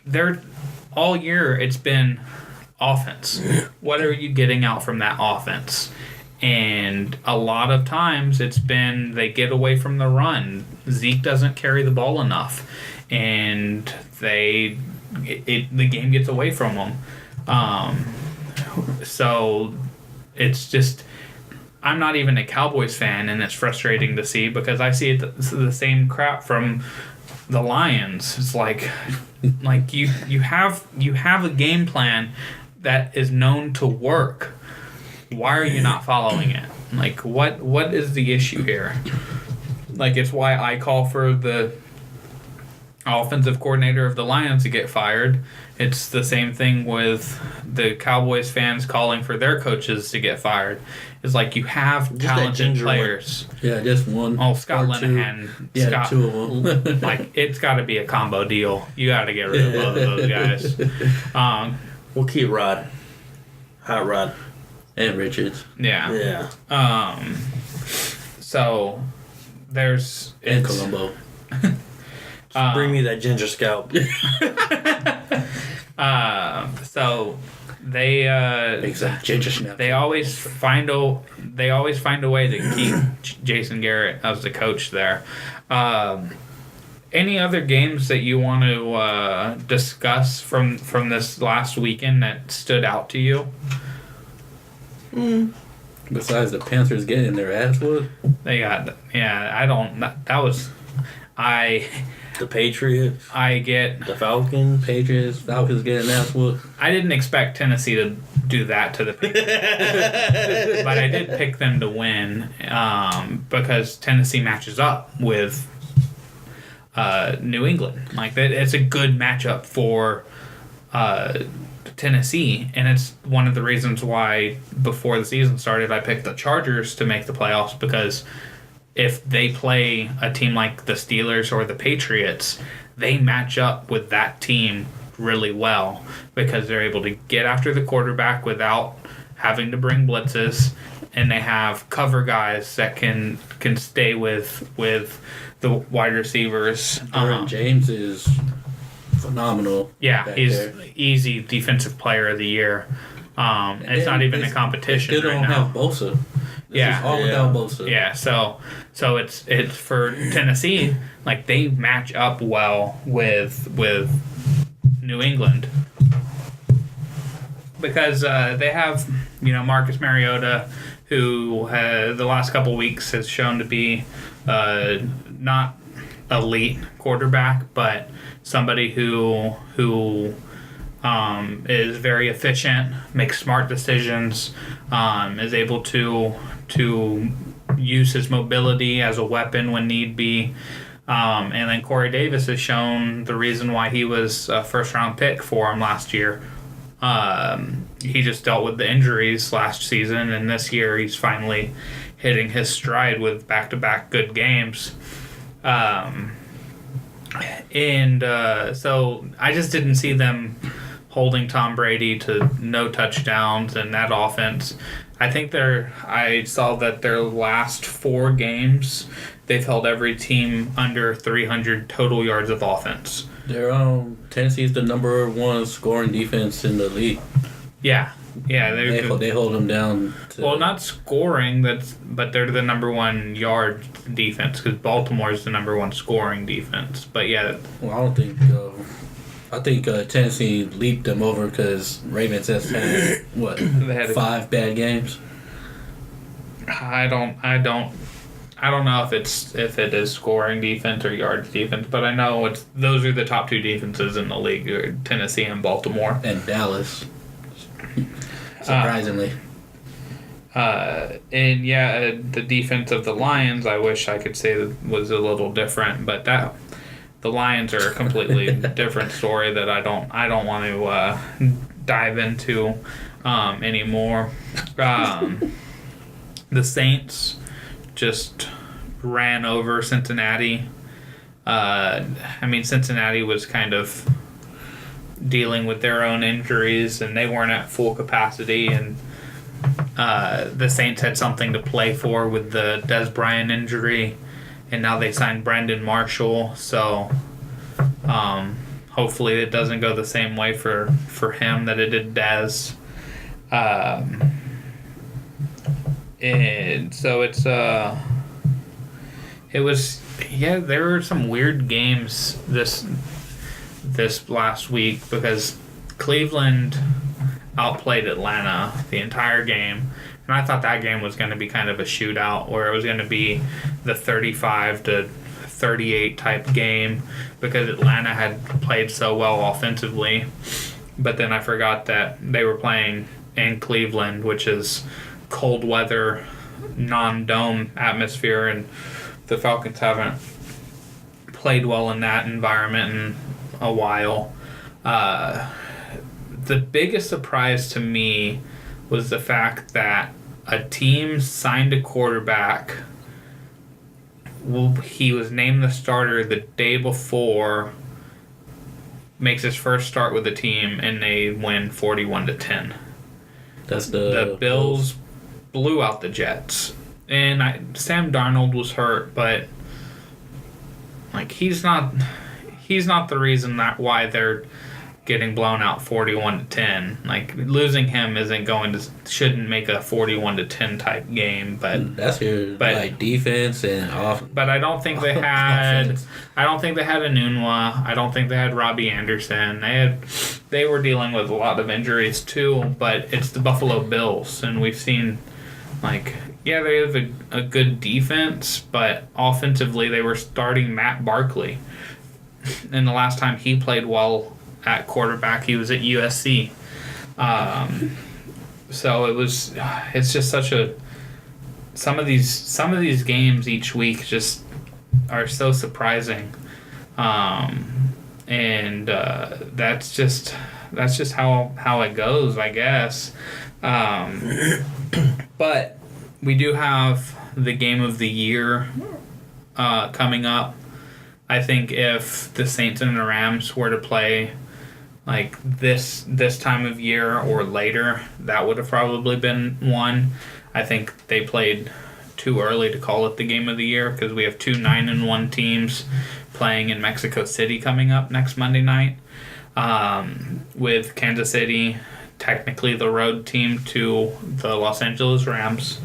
they're all year it's been offense. What are you getting out from that offense? And a lot of times it's been they get away from the run. Zeke doesn't carry the ball enough, and the game gets away from them. So it's just, I'm not even a Cowboys fan, and it's frustrating to see because I see the same crap from the Lions. It's like you have a game plan that is known to work. Why are you not following it? Like, what is the issue here? Like, it's why I call for the offensive coordinator of the Lions to get fired. It's the same thing with the Cowboys fans calling for their coaches to get fired. It's like you have Just that talented ginger one. players. Yeah, just one. Oh, Scott or two. Linehan. Yeah, Scott, 2 of them. like, it's got to be a combo deal. You got to get rid of both of those guys. We'll keep Rod. Hot Rod. And Richards. Yeah. Yeah. So there's And it's- Colombo. Bring me that ginger scalp. So they Makes that ginger snap. they always find a way to keep Jason Garrett as the coach there. Any other games that you want to discuss from this last weekend that stood out to you? Besides the Panthers getting their ass whooped. They got The Patriots. I get. The Falcons. Patriots, Falcons getting ass whooped. I didn't expect Tennessee to do that to the Patriots, but I did pick them to win because Tennessee matches up with New England. Like that, it's a good matchup for Tennessee, and it's one of the reasons why before the season started, I picked the Chargers to make the playoffs because if they play a team like the Steelers or the Patriots, they match up with that team really well because they're able to get after the quarterback without having to bring blitzes, and they have cover guys that can stay with the wide receivers. Aaron James is phenomenal. Yeah, back he's there. easy defensive player of the year. It's not even a competition They still right don't now. have Bosa. Yeah. All without Bosa. Yeah, so it's for Tennessee, like they match up well with New England because they have Marcus Mariota, who the last couple weeks has shown to be not elite quarterback, but somebody who is very efficient, makes smart decisions, is able to use his mobility as a weapon when need be. And then Corey Davis has shown the reason why he was a first-round pick for him last year. He just dealt with the injuries last season, and this year he's finally hitting his stride with back-to-back good games. So I just didn't see them holding Tom Brady to no touchdowns in that offense. I saw that their last 4 games, they've held every team under 300 total yards of offense. Tennessee's the number 1 scoring defense in the league. Yeah, They hold them down. Well, not scoring, but they're the number 1 yard defense because Baltimore is the number 1 scoring defense. But yeah. Well, I don't think. I think Tennessee leaped them over because Ravens has had what They had 5 bad games. I don't know if it is scoring defense or yards defense, but I know those are the top 2 defenses in the league, Tennessee and Baltimore. And Dallas. Surprisingly. The defense of the Lions, I wish I could say was a little different, but the Lions are a completely different story that I don't want to dive into anymore. The Saints just ran over Cincinnati. Cincinnati was kind of dealing with their own injuries, and they weren't at full capacity, and the Saints had something to play for with the Des Bryant injury, and now they signed Brandon Marshall, so hopefully it doesn't go the same way for him that it did Des. And so there were some weird games this last week because Cleveland outplayed Atlanta the entire game, and I thought that game was going to be kind of a shootout where it was going to be the 35-38 type game because Atlanta had played so well offensively. But then I forgot that they were playing in Cleveland, which is cold weather, non-dome atmosphere, and the Falcons haven't played well in that environment in a while. The biggest surprise to me was the fact that a team signed a quarterback. He was named the starter the day before, makes his first start with the team, and they win 41-10. That's The Bills blew out the Jets. And Sam Darnold was hurt, but like he's not the reason why they're getting blown out 41-10. Like losing him shouldn't make a 41-10 type game, but that's your like defense and off. But I don't think they had I don't think they had Enunwa. I don't think they had Robbie Anderson. They were dealing with a lot of injuries too, but it's the Buffalo Bills, and we've seen like they have a good defense, but offensively they were starting Matt Barkley. And the last time he played well at quarterback, he was at USC. So it's just such a some of these games each week just are so surprising, and that's just how it goes, I guess. But we do have the game of the year coming up. I think if the Saints and the Rams were to play like this time of year or later, that would have probably been one. I think they played too early to call it the game of the year because we have 2 9-1 teams playing in Mexico City coming up next Monday night, with Kansas City technically the road team to the Los Angeles Rams.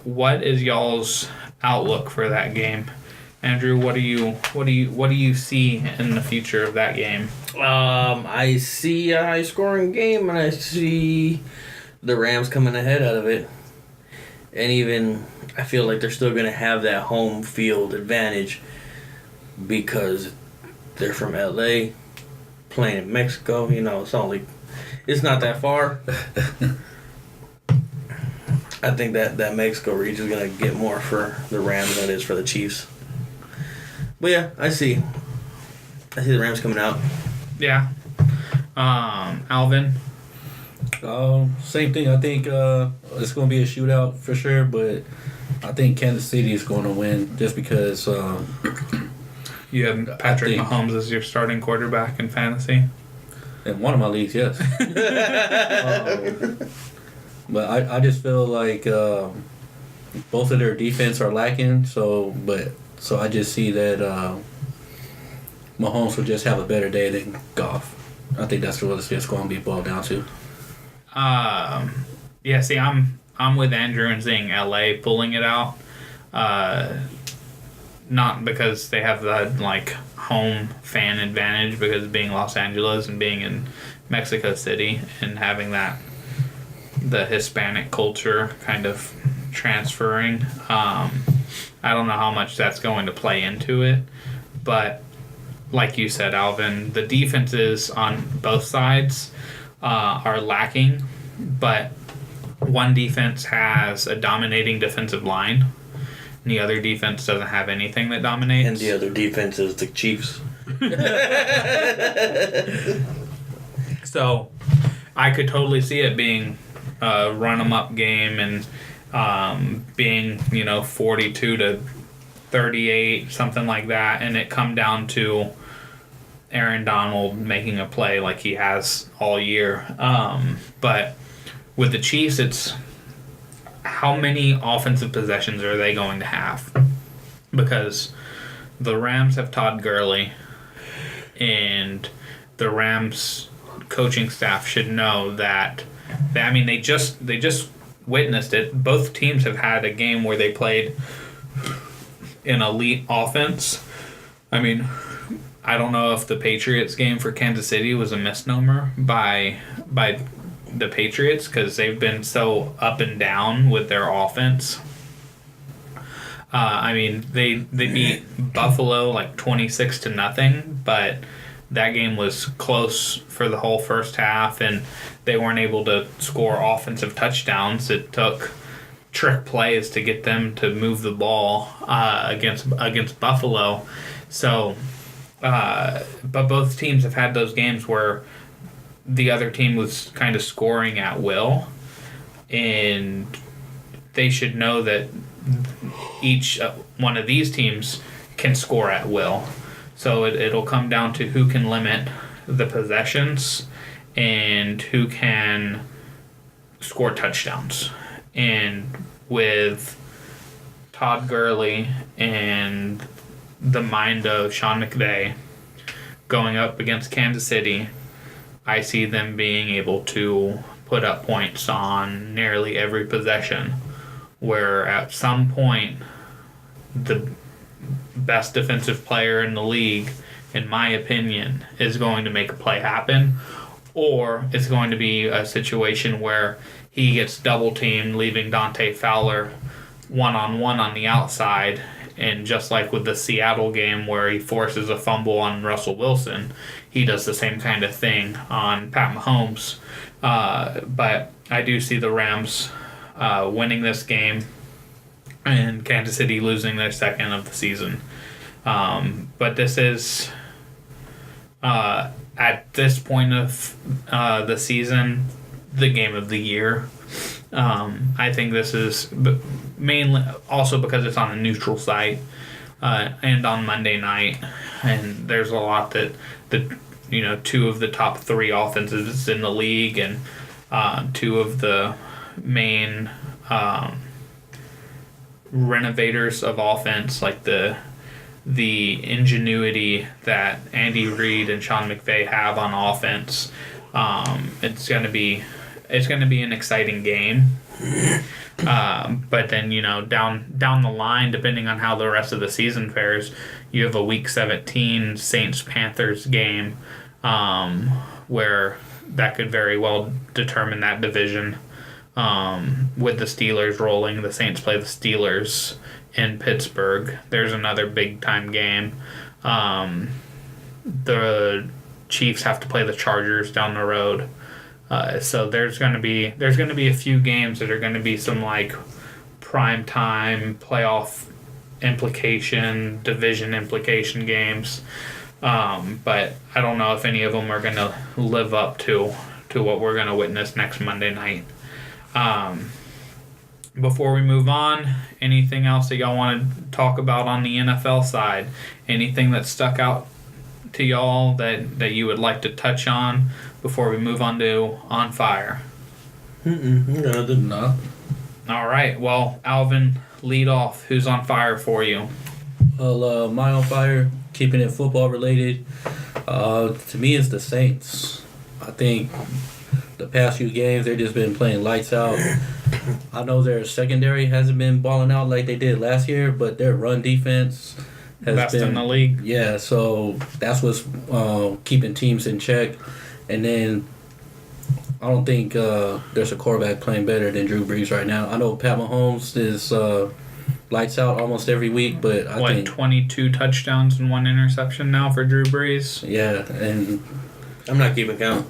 What is y'all's outlook for that game? Andrew, what do you see in the future of that game? I see a high-scoring game, and I see the Rams coming ahead out of it. And even, I feel like they're still going to have that home field advantage because they're from LA, playing in Mexico. It's not that far. I think that Mexico region is going to get more for the Rams than it is for the Chiefs. But yeah, I see the Rams coming out. Yeah. Alvin? Same thing. I think it's going to be a shootout for sure, but I think Kansas City is going to win just because... you have Patrick Mahomes as your starting quarterback in fantasy? In one of my leagues, yes. But I just feel like both of their defense are lacking, so I just see that Mahomes will just have a better day than Goff. I think that's what it's just going to be boiled down to. Yeah. See, I'm with Andrew in saying LA pulling it out. Not because they have the home fan advantage, because being Los Angeles and being in Mexico City and having the Hispanic culture kind of transferring. I don't know how much that's going to play into it, but like you said, Alvin, the defenses on both sides are lacking, but one defense has a dominating defensive line, and the other defense doesn't have anything that dominates. And the other defense is the Chiefs. So I could totally see it being a run-em-up game and being 42-38, something like that, and it come down to Aaron Donald making a play like he has all year. But with the Chiefs, it's how many offensive possessions are they going to have? Because the Rams have Todd Gurley, and the Rams coaching staff should know that. They just witnessed it. Both teams have had a game where they played an elite offense. I don't know if the Patriots game for Kansas City was a misnomer by the Patriots because they've been so up and down with their offense. They beat Buffalo 26-0, but that game was close for the whole first half, and they weren't able to score offensive touchdowns. It took trick plays to get them to move the ball against Buffalo. So, but both teams have had those games where the other team was kind of scoring at will, and they should know that each one of these teams can score at will. So it'll come down to who can limit the possessions and who can score touchdowns. And with Todd Gurley and the mind of Sean McVay going up against Kansas City, I see them being able to put up points on nearly every possession, where at some point the best defensive player in the league, in my opinion, is going to make a play happen, or it's going to be a situation where he gets double teamed, leaving Dante Fowler one-on-one on the outside, and just like with the Seattle game where he forces a fumble on Russell Wilson, he does the same kind of thing on Pat Mahomes. But I do see the Rams winning this game and Kansas City losing their second of the season. But this is, at this point of the season, the game of the year. I think this is mainly also because it's on a neutral site and on Monday night, and there's a lot that two of the top three offenses in the league and two of the main renovators of offense, like the ingenuity that Andy Reid and Sean McVay have on offense. It's going to be an exciting game. But then, down the line, depending on how the rest of the season fares, you have a Week 17 Saints-Panthers game where that could very well determine that division. With the Steelers rolling, the Saints play the Steelers in Pittsburgh. There's another big-time game. The Chiefs have to play the Chargers down the road. So there's going to be a few games that are going to be some like prime time playoff implication, division implication games. But I don't know if any of them are going to live up to what we're going to witness next Monday night. Before we move on, anything else that y'all want to talk about on the NFL side? Anything that stuck out to y'all that you would like to touch on before we move on to On Fire? No. All right. Well, Alvin, lead off. Who's on fire for you? Well, my On Fire, keeping it football related, to me it's the Saints. I think the past few games they've just been playing lights out. I know their secondary hasn't been balling out like they did last year, but their run defense has Best been in the league. Yeah, so that's what's keeping teams in check. And then I don't think there's a quarterback playing better than Drew Brees right now. I know Pat Mahomes is lights out almost every week, but I think 22 touchdowns and 1 interception now for Drew Brees. Yeah, and I'm not keeping count.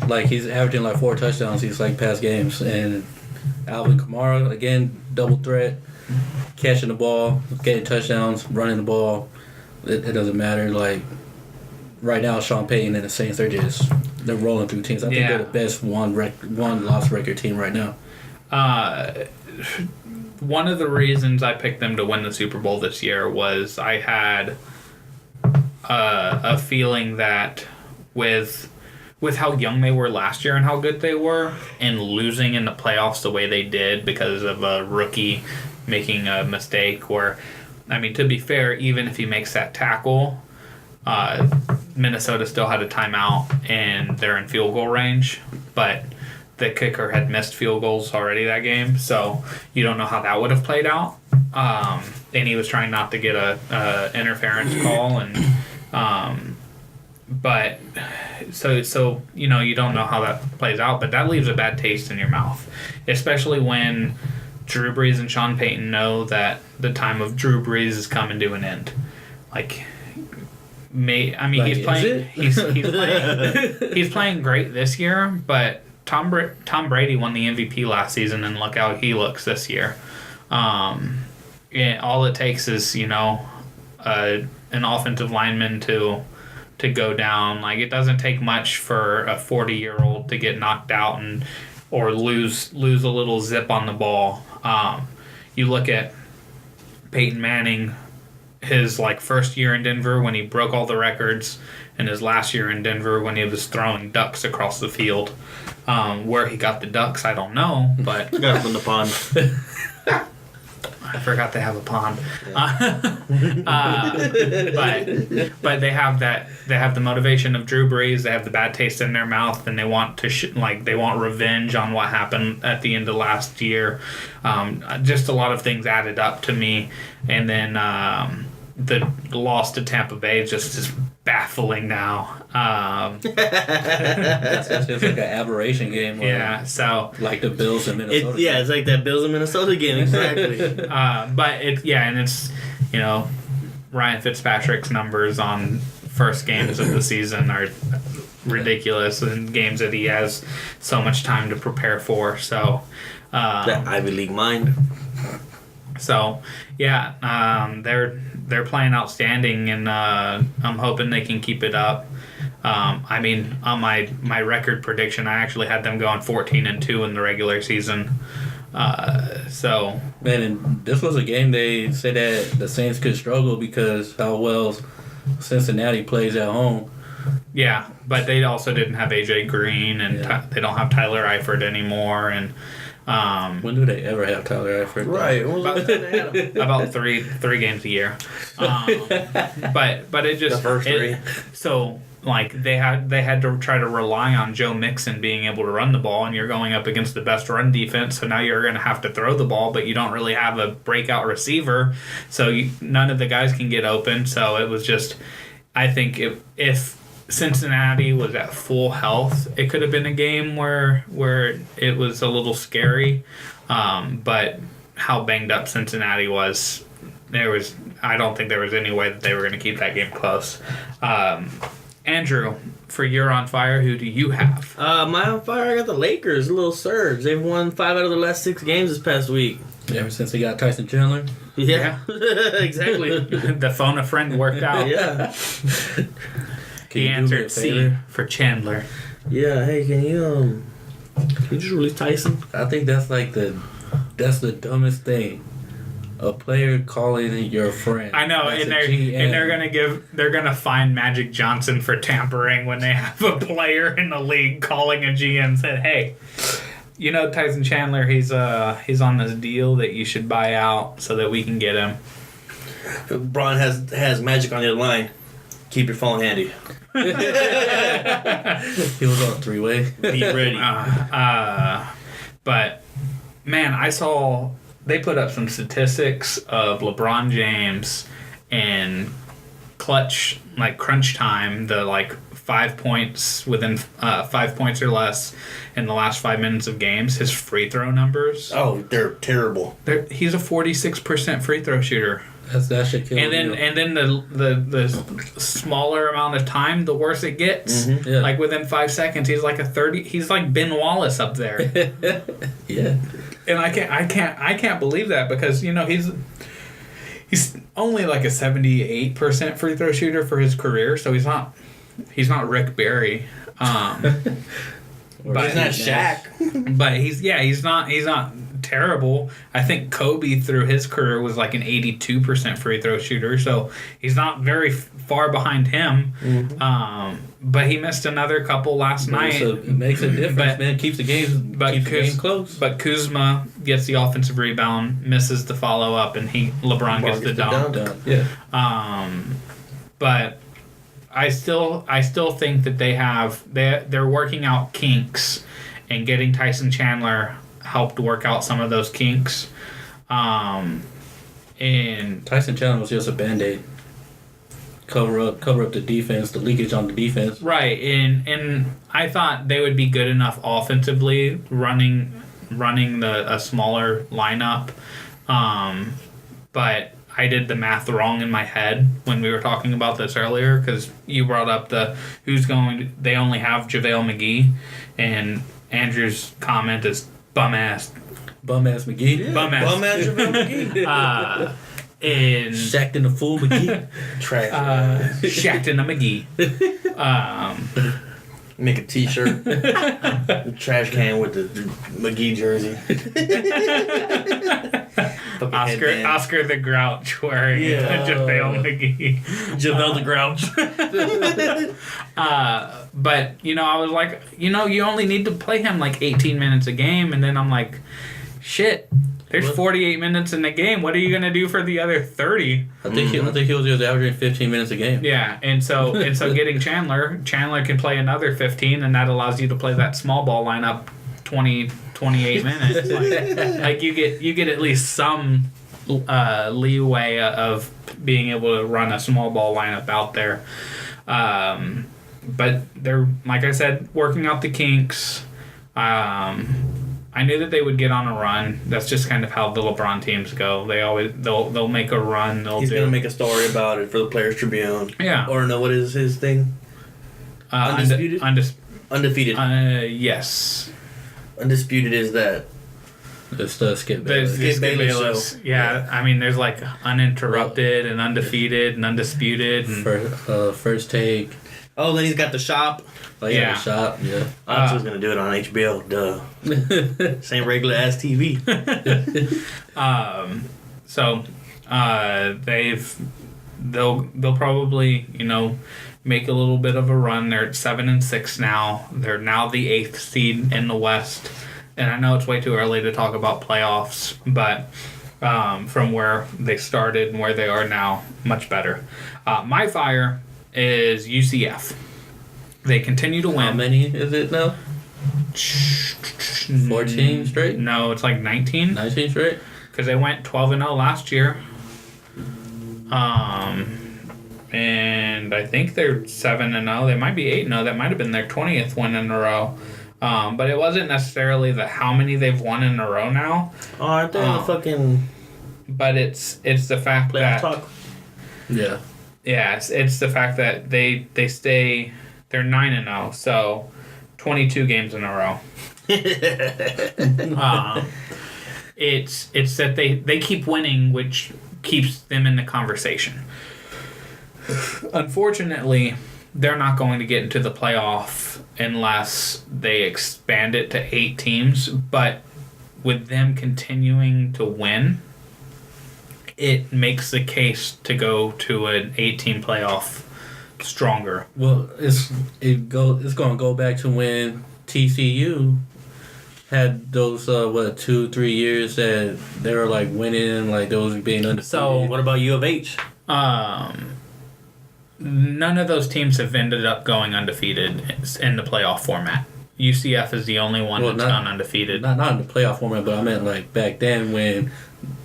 like he's averaging like 4 touchdowns these like past games, and Alvin Kamara again double threat, catching the ball, getting touchdowns, running the ball. It doesn't matter. Like right now, Sean Payton and the Saints, they're rolling through teams. I think they're the best one loss record team right now. One of the reasons I picked them to win the Super Bowl this year was I had a feeling that with how young they were last year and how good they were, and losing in the playoffs the way they did because of a rookie making a mistake, where, I mean, to be fair, even if he makes that tackle, Minnesota still had a timeout and they're in field goal range, but the kicker had missed field goals already that game, so you don't know how that would have played out. And he was trying not to get a interference call, and but so you don't know how that plays out, but that leaves a bad taste in your mouth, especially when Drew Brees and Sean Payton know that the time of Drew Brees is coming to an end. He's playing great this year, but Tom Brady won the MVP last season, and look how he looks this year. All it takes is an offensive lineman to go down. Like, it doesn't take much for a 40-year-old to get knocked out or lose a little zip on the ball. You look at Peyton Manning, his first year in Denver when he broke all the records, and his last year in Denver when he was throwing ducks across the field. Where he got the ducks, I don't know, but got them from the pond. I forgot they have a pond. But they have that. They have the motivation of Drew Brees. They have the bad taste in their mouth, and they want to they want revenge on what happened at the end of last year. Just a lot of things added up to me, and then the loss to Tampa Bay just is baffling now. It's like an aberration game. Yeah, so like the Bills in Minnesota. It's like that Bills in Minnesota game, exactly. But it's Ryan Fitzpatrick's numbers on first games of the season are ridiculous, and games that he has so much time to prepare for. So that Ivy League mind. So they're playing outstanding, and I'm hoping they can keep it up. On my record prediction, I actually had them going 14-2 in the regular season. Man, and this was a game they said that the Saints could struggle because how well Cincinnati plays at home. Yeah, but they also didn't have AJ Green, and they don't have Tyler Eifert anymore, and when do they ever have Tyler Eifert? Right, about three games a year. But it just the first three. So they had to try to rely on Joe Mixon being able to run the ball, and you're going up against the best run defense. So now you're going to have to throw the ball, but you don't really have a breakout receiver, so none of the guys can get open. So it was just, I think if Cincinnati was at full health, it could have been a game where it was a little scary. But how banged up Cincinnati was, I don't think there was any way that they were going to keep that game close. Andrew, for your on fire, who do you have? My on fire, I got the Lakers. A little surge. They've won 5 out of their last 6 games this past week. Ever since they got Tyson Chandler. Yeah. Exactly. The phone a friend worked out. Yeah. He answered C for Chandler. Yeah. Hey, can you just release Tyson? I think that's that's the dumbest thing. A player calling your friend. I know, and they're gonna find Magic Johnson for tampering when they have a player in the league calling a GM and said, "Hey, Tyson Chandler, he's on this deal that you should buy out so that we can get him." Braun has Magic on the other line. Keep your phone handy. He was on 3-way. Be ready. But man, I saw they put up some statistics of LeBron James and clutch, crunch time, the 5 points within 5 points or less in the last 5 minutes of games. His free throw numbers. Oh, they're terrible. He's a 46% free throw shooter. That should kill him. And then the smaller amount of time, the worse it gets. Mm-hmm. Yeah. Within 5 seconds, he's like a 30. He's like Ben Wallace up there. Yeah. And I can't believe that because he's only a 78% free throw shooter for his career, so he's not Rick Barry. But he's not Shaq. But he's not terrible. I think Kobe through his career was an 82% free throw shooter, so he's not very far behind him. Mm-hmm. But he missed another couple last night. It makes a difference, man. Keeps the game close. But Kuzma gets the offensive rebound, misses the follow up, and LeBron gets the dunk. Yeah. But I still think that they're working out kinks, and getting Tyson Chandler helped work out some of those kinks. And Tyson Chandler was just a Band-Aid. Cover up the defense, the leakage on the defense. Right, and I thought they would be good enough offensively running a smaller lineup. But I did the math wrong in my head when we were talking about this earlier because you brought up they only have JaVale McGee, and Andrew's comment is bum ass McGee. Yeah, Bum ass. Bum ass JaVale McGee. In Shacked in the fool McGee. Trash. Shackton McGee. Make a T-shirt. Trash can with the McGee jersey. Fucking headband. Oscar the Grouch wearing JaVale McGee. JaVale the Grouch. But, I was like, you only need to play him like 18 minutes a game. And then I'm like, shit, there's 48 minutes in the game. What are you going to do for the other 30? I think he was just averaging 15 minutes a game. Yeah, and so getting Chandler can play another 15, and that allows you to play that small ball lineup 28 minutes. Like you get at least some leeway of being able to run a small ball lineup out there. But they're, like I said, working out the kinks. I knew that they would get on a run. That's just kind of how the LeBron teams go. They'll make a run. He's gonna make a story about it for the Players Tribune. Yeah. Or no, what is his thing? Undisputed. Undefeated. Yes. Undisputed is that. It's the Skip There's Bayless. Skip Bayless Bayless. show. Yeah, I mean, there's like uninterrupted and undefeated and undisputed. And First take. Oh, then he's got the shop. Like Yeah. the shop. Yeah. I was gonna do it on HBO. Duh. Same regular ass TV. So they'll probably make a little bit of a run. They're at 7-6 now. They're now the 8th seed in the West, and I know it's way too early to talk about playoffs, but from where they started and where they are now, much better. My fire is UCF. They continue to win. How many is it now? 14 straight? No, it's like 19. 19 straight? Because they went 12-0 last year. And I think they're 7-0. They might be 8-0. That might have been their 20th win in a row. But it wasn't necessarily how many they've won in a row now. Oh, aren't they on fucking... But it's the fact Playoff that... talk? Yeah. Yeah, it's the fact that they stay... They're 9-0, so 22 games in a row. It's that they keep winning, which keeps them in the conversation. Unfortunately, they're not going to get into the playoff unless they expand it to 8 teams. But with them continuing to win, it makes the case to go to an 8-team playoff stronger. Well, it's going to go back to when TCU had those 2-3 years that they were like winning, like those being undefeated. So What about U of H? None of those teams have ended up going undefeated in the playoff format. UCF is the only one that's gone undefeated. Not in the playoff format, but I meant like back then when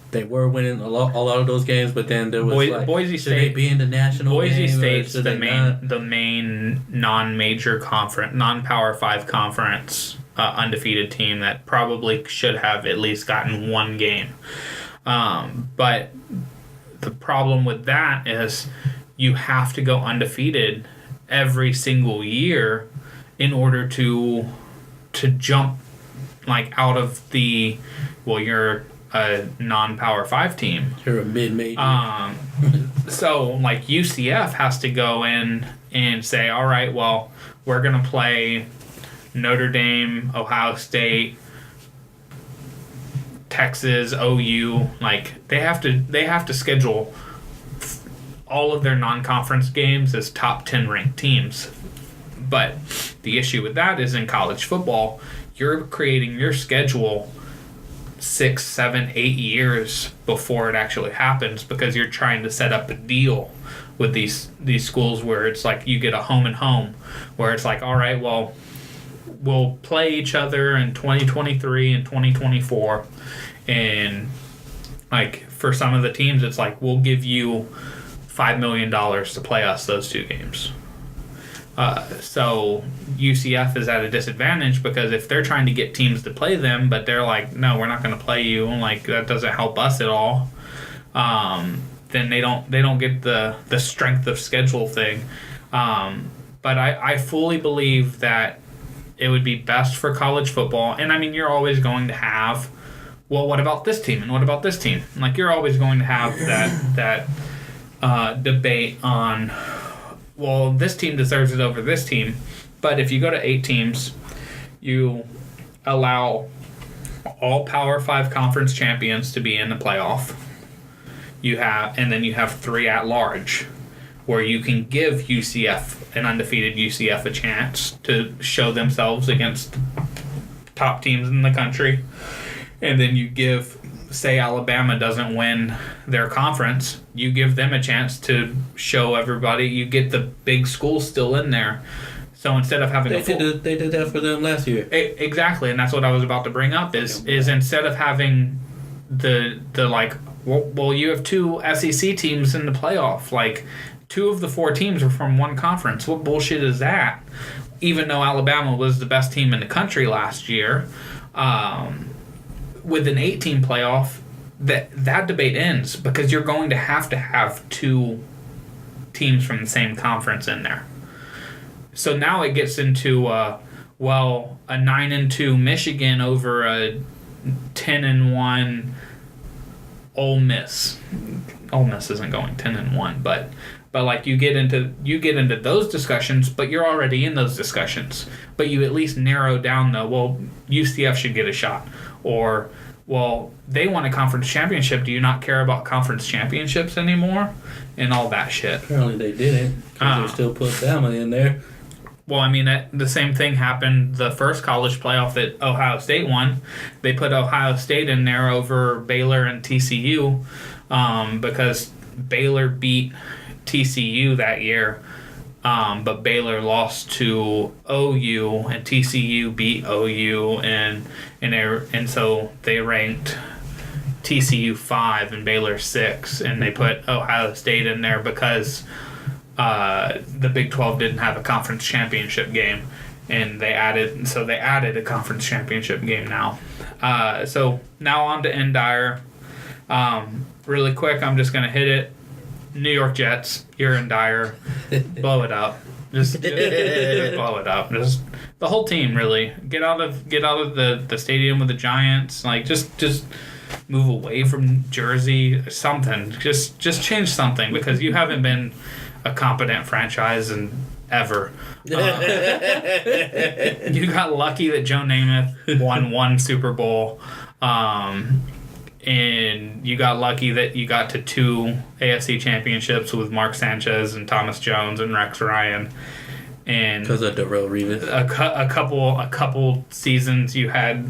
they were winning a lot of those games, but then there was Boise should they State be in the national Boise game, State's or the should they not? main non-major conference, non-Power 5 conference undefeated team that probably should have at least gotten one game. But the problem with that is you have to go undefeated every single year in order to jump like out of the you're a non-Power 5 team. You're a mid-major. So like UCF has to go in and say, all right, well, we're gonna play Notre Dame, Ohio State, Texas, OU. Like they have to schedule all of their non-conference games as top 10 ranked teams. But the issue with that is in college football, you're creating your schedule 6, 7, 8 years before it actually happens because you're trying to set up a deal with these schools where it's like you get a home and home, where it's like, all right, well, we'll play each other in 2023 and 2024, and like for some of the teams, it's like we'll give you $5 million to play us those 2 games. So UCF is at a disadvantage because if they're trying to get teams to play them, but they're like, no, we're not going to play you, and like that doesn't help us at all. Then they don't get the strength of schedule thing. But I fully believe that it would be best for college football. And I mean, you're always going to have, well, what about this team and what about this team? Like, you're always going to have that debate on, well, this team deserves it over this team. But if you go to 8 teams, you allow all Power 5 conference champions to be in the playoff. And then you have 3 at large, where you can give UCF, an undefeated UCF, a chance to show themselves against top teams in the country. And then you give, say Alabama doesn't win their conference, you give them a chance to show everybody. You get the big schools still in there. So instead of having they did that for them last year. Exactly, and that's what I was about to bring up is instead of having the like, well, you have 2 SEC teams in the playoff. Like, 2 of the 4 teams are from one conference. What bullshit is that? Even though Alabama was the best team in the country last year, with an 8-team playoff, that debate ends because you're going to have 2 teams from the same conference in there. So now it gets into a 9-2 Michigan over a 10-1 Ole Miss. Ole Miss isn't going 10-1, but like you get into those discussions, but you're already in those discussions. But you at least narrow down UCF should get a shot, or they won a conference championship. Do you not care about conference championships anymore? And all that shit. Apparently they didn't, because they still put Bama in there. Well, I mean, the same thing happened the first college playoff that Ohio State won. They put Ohio State in there over Baylor and TCU because Baylor beat TCU that year, but Baylor lost to OU and TCU beat OU, and so they ranked TCU 5 and Baylor 6, and they put Ohio State in there because the Big 12 didn't have a conference championship game, and they added a conference championship game now. So now on to Endire. Really quick, I'm just gonna hit it. New York Jets, you're Endire. Blow it up. Just blow it up. Just the whole team, really. Get out of the stadium with the Giants. Like just move away from Jersey. Something. Just change something, because you haven't been a competent franchise in ever. You got lucky that Joe Namath won 1 Super Bowl, and you got lucky that you got to 2 AFC championships with Mark Sanchez and Thomas Jones and Rex Ryan, and because of Darrelle Revis. A couple seasons you had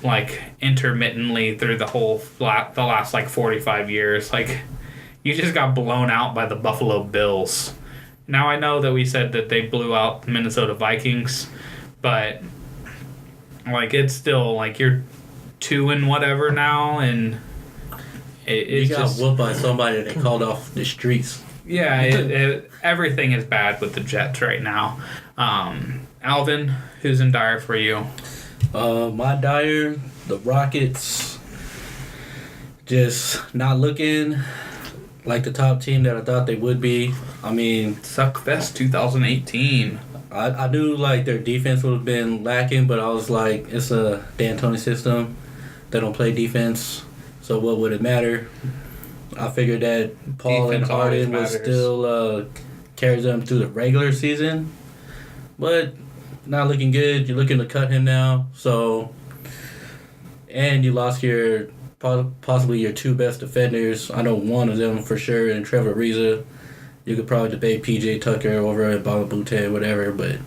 like intermittently through the last like 45 years, like. You just got blown out by the Buffalo Bills. Now, I know that we said that they blew out the Minnesota Vikings, but like it's still like you're 2 and whatever now, and you got whooped by somebody that called off the streets. Yeah, everything is bad with the Jets right now. Alvin, who's in dire for you? My dire, the Rockets, just not looking like the top team that I thought they would be. I mean, Suckfest 2018. I knew like their defense would have been lacking, but I was like, it's a D'Antoni system. They don't play defense, so what would it matter? I figured that Paul Defense and Harden would still carry them through the regular season, but not looking good. You're looking to cut him now, so, and you lost possibly your 2 best defenders. I know one of them for sure, and Trevor Ariza. You could probably debate PJ Tucker over at Bama Butte, whatever, but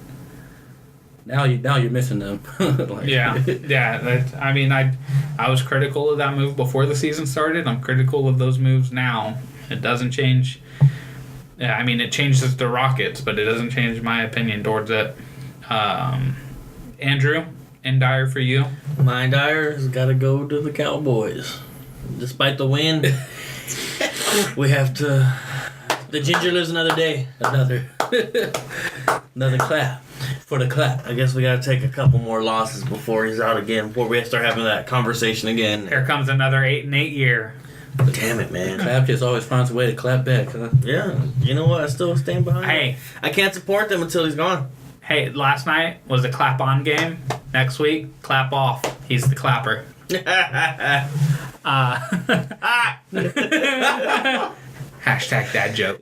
now you're missing them. I mean, I was critical of that move before the season started. I'm critical of those moves now. It doesn't change. Yeah, I mean, it changes the Rockets, but it doesn't change my opinion towards it. Andrew, in dire for you? My dire has got to go to the Cowboys. Despite the win, we have to. The Ginger lives another day. Another clap for the clap. I guess we got to take a couple more losses before he's out again. Before we start having that conversation again. Here comes another 8-8 year. Damn it, man. Clap just always finds a way to clap back, huh? Yeah. You know what? I still stand behind him. Hey. I can't support them until he's gone. Hey, last night was a clap on game. Next week, clap off. He's the clapper. Hashtag dad jokes.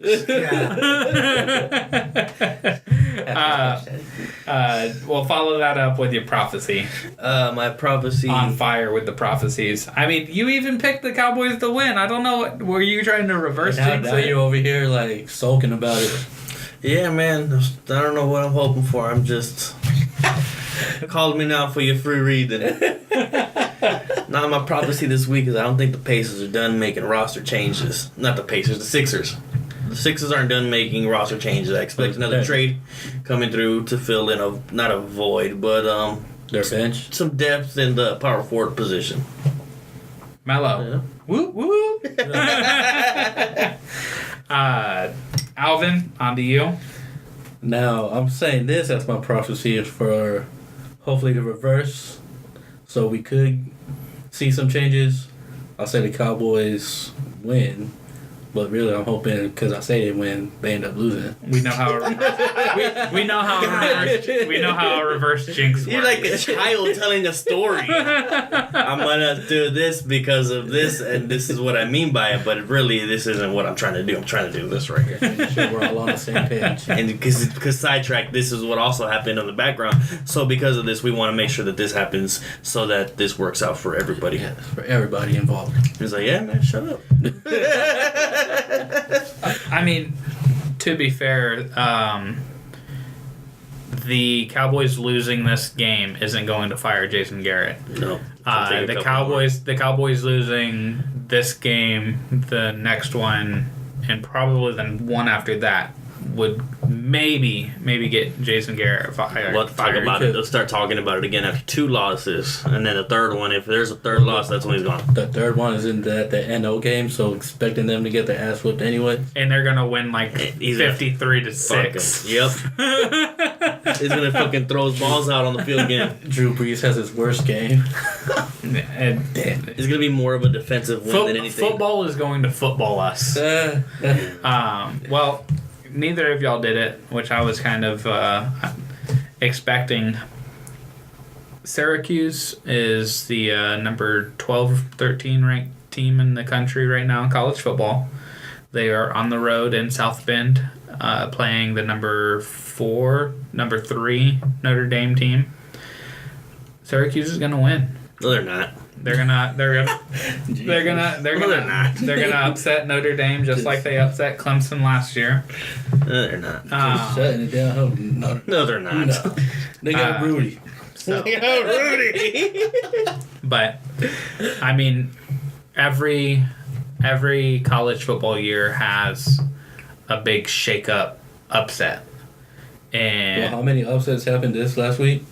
We'll follow that up with your prophecy. My prophecy. On fire with the prophecies. I mean, you even picked the Cowboys to win. I don't know what were you trying to reverse jinx now it? you're over here like sulking about it. Yeah, man. I don't know what I'm hoping for. I'm just called me now for your free reading. Now my prophecy this week is I don't think the Pacers are done making roster changes. Not the Pacers, the Sixers. The Sixers aren't done making roster changes. I expect another trade coming through to fill in not a void, but their bench, some depth in the power forward position. Melo. Yeah. Woo woo. Alvin, on to you. Now, I'm saying this as my prophecy is for hopefully the reverse. So we could see some changes. I'll say the Cowboys win. But really, I'm hoping because I say they win, they end up losing. We know how we know how a reverse jinx works. You're like a child telling a story. I'm gonna do this because of this, and this is what I mean by it. But really, this isn't what I'm trying to do. I'm trying to do this right here. Make sure we're all on the same page. And because sidetrack, this is what also happened in the background. So because of this, we want to make sure that this happens so that this works out for everybody. Yeah, for everybody involved. He's like, yeah, man, shut up. I mean, to be fair, the Cowboys losing this game isn't going to fire Jason Garrett. No. The Cowboys losing this game, the next one, and probably the one after that would maybe get Jason Garrett fired. We'll talk about it. They'll start talking about it again after 2 losses, and then the third one. If there's a third loss, that's when he's gone. The third one is in the NO game, so expecting them to get their ass whipped anyway. And they're gonna win like 53-6. Yep. He's gonna fucking throw his balls out on the field again. Drew Brees has his worst game. And It's gonna be more of a defensive win than anything. Football is going to football us. Well, neither of y'all did it, which I was kind of expecting. Syracuse is the number 12-13 ranked team in the country right now in college football. They are on the road in South Bend, playing the number 3 Notre Dame team. Syracuse is gonna win. No, they're not. They're gonna upset Notre Dame just like they upset Clemson last year. No, they're not. Shutting it down. No, they're not. No. They got Rudy. So. Rudy. But I mean, every college football year has a big shake-up upset, and Well, how many upsets happened this last week?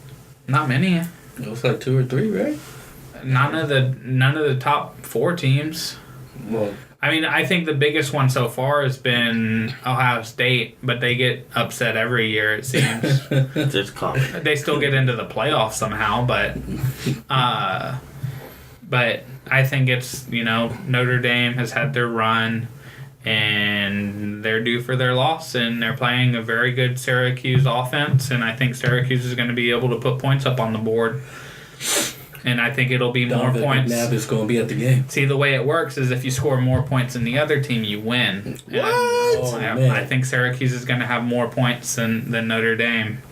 not many. It was like 2 or 3, right? None of the top 4 teams. Well, I mean, I think the biggest one so far has been Ohio State, but they get upset every year, it seems. It's common. They still get into the playoffs somehow, but I think it's, Notre Dame has had their run, and they're due for their loss, and they're playing a very good Syracuse offense, and I think Syracuse is going to be able to put points up on the board. And I think it'll be more points. McNabb is going to be at the game. See, the way it works is if you score more points than the other team, you win. What? I think Syracuse is going to have more points than Notre Dame.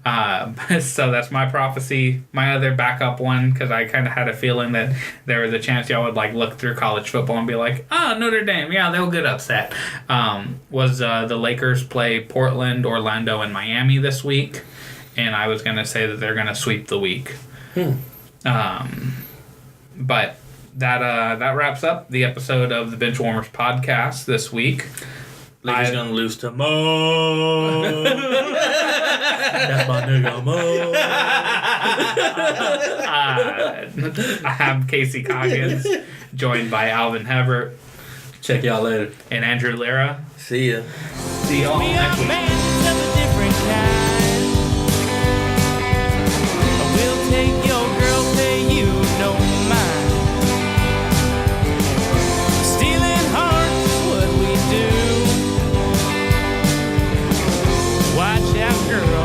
So that's my prophecy. My other backup one, because I kind of had a feeling that there was a chance y'all would look through college football and be like, oh, Notre Dame, yeah, they'll get upset. Was the Lakers play Portland, Orlando, and Miami this week. And I was going to say that they're going to sweep the week. But that wraps up the episode of the Benchwarmers podcast this week. Lakers gonna lose to Mo. That's my nigga Mo. I have Casey Coggins, joined by Alvin Hebert. Check y'all later. And Andrew Lira. See ya. See y'all next week. Take your girl, pay you no mind. Stealing hearts is what we do. Watch out, girl.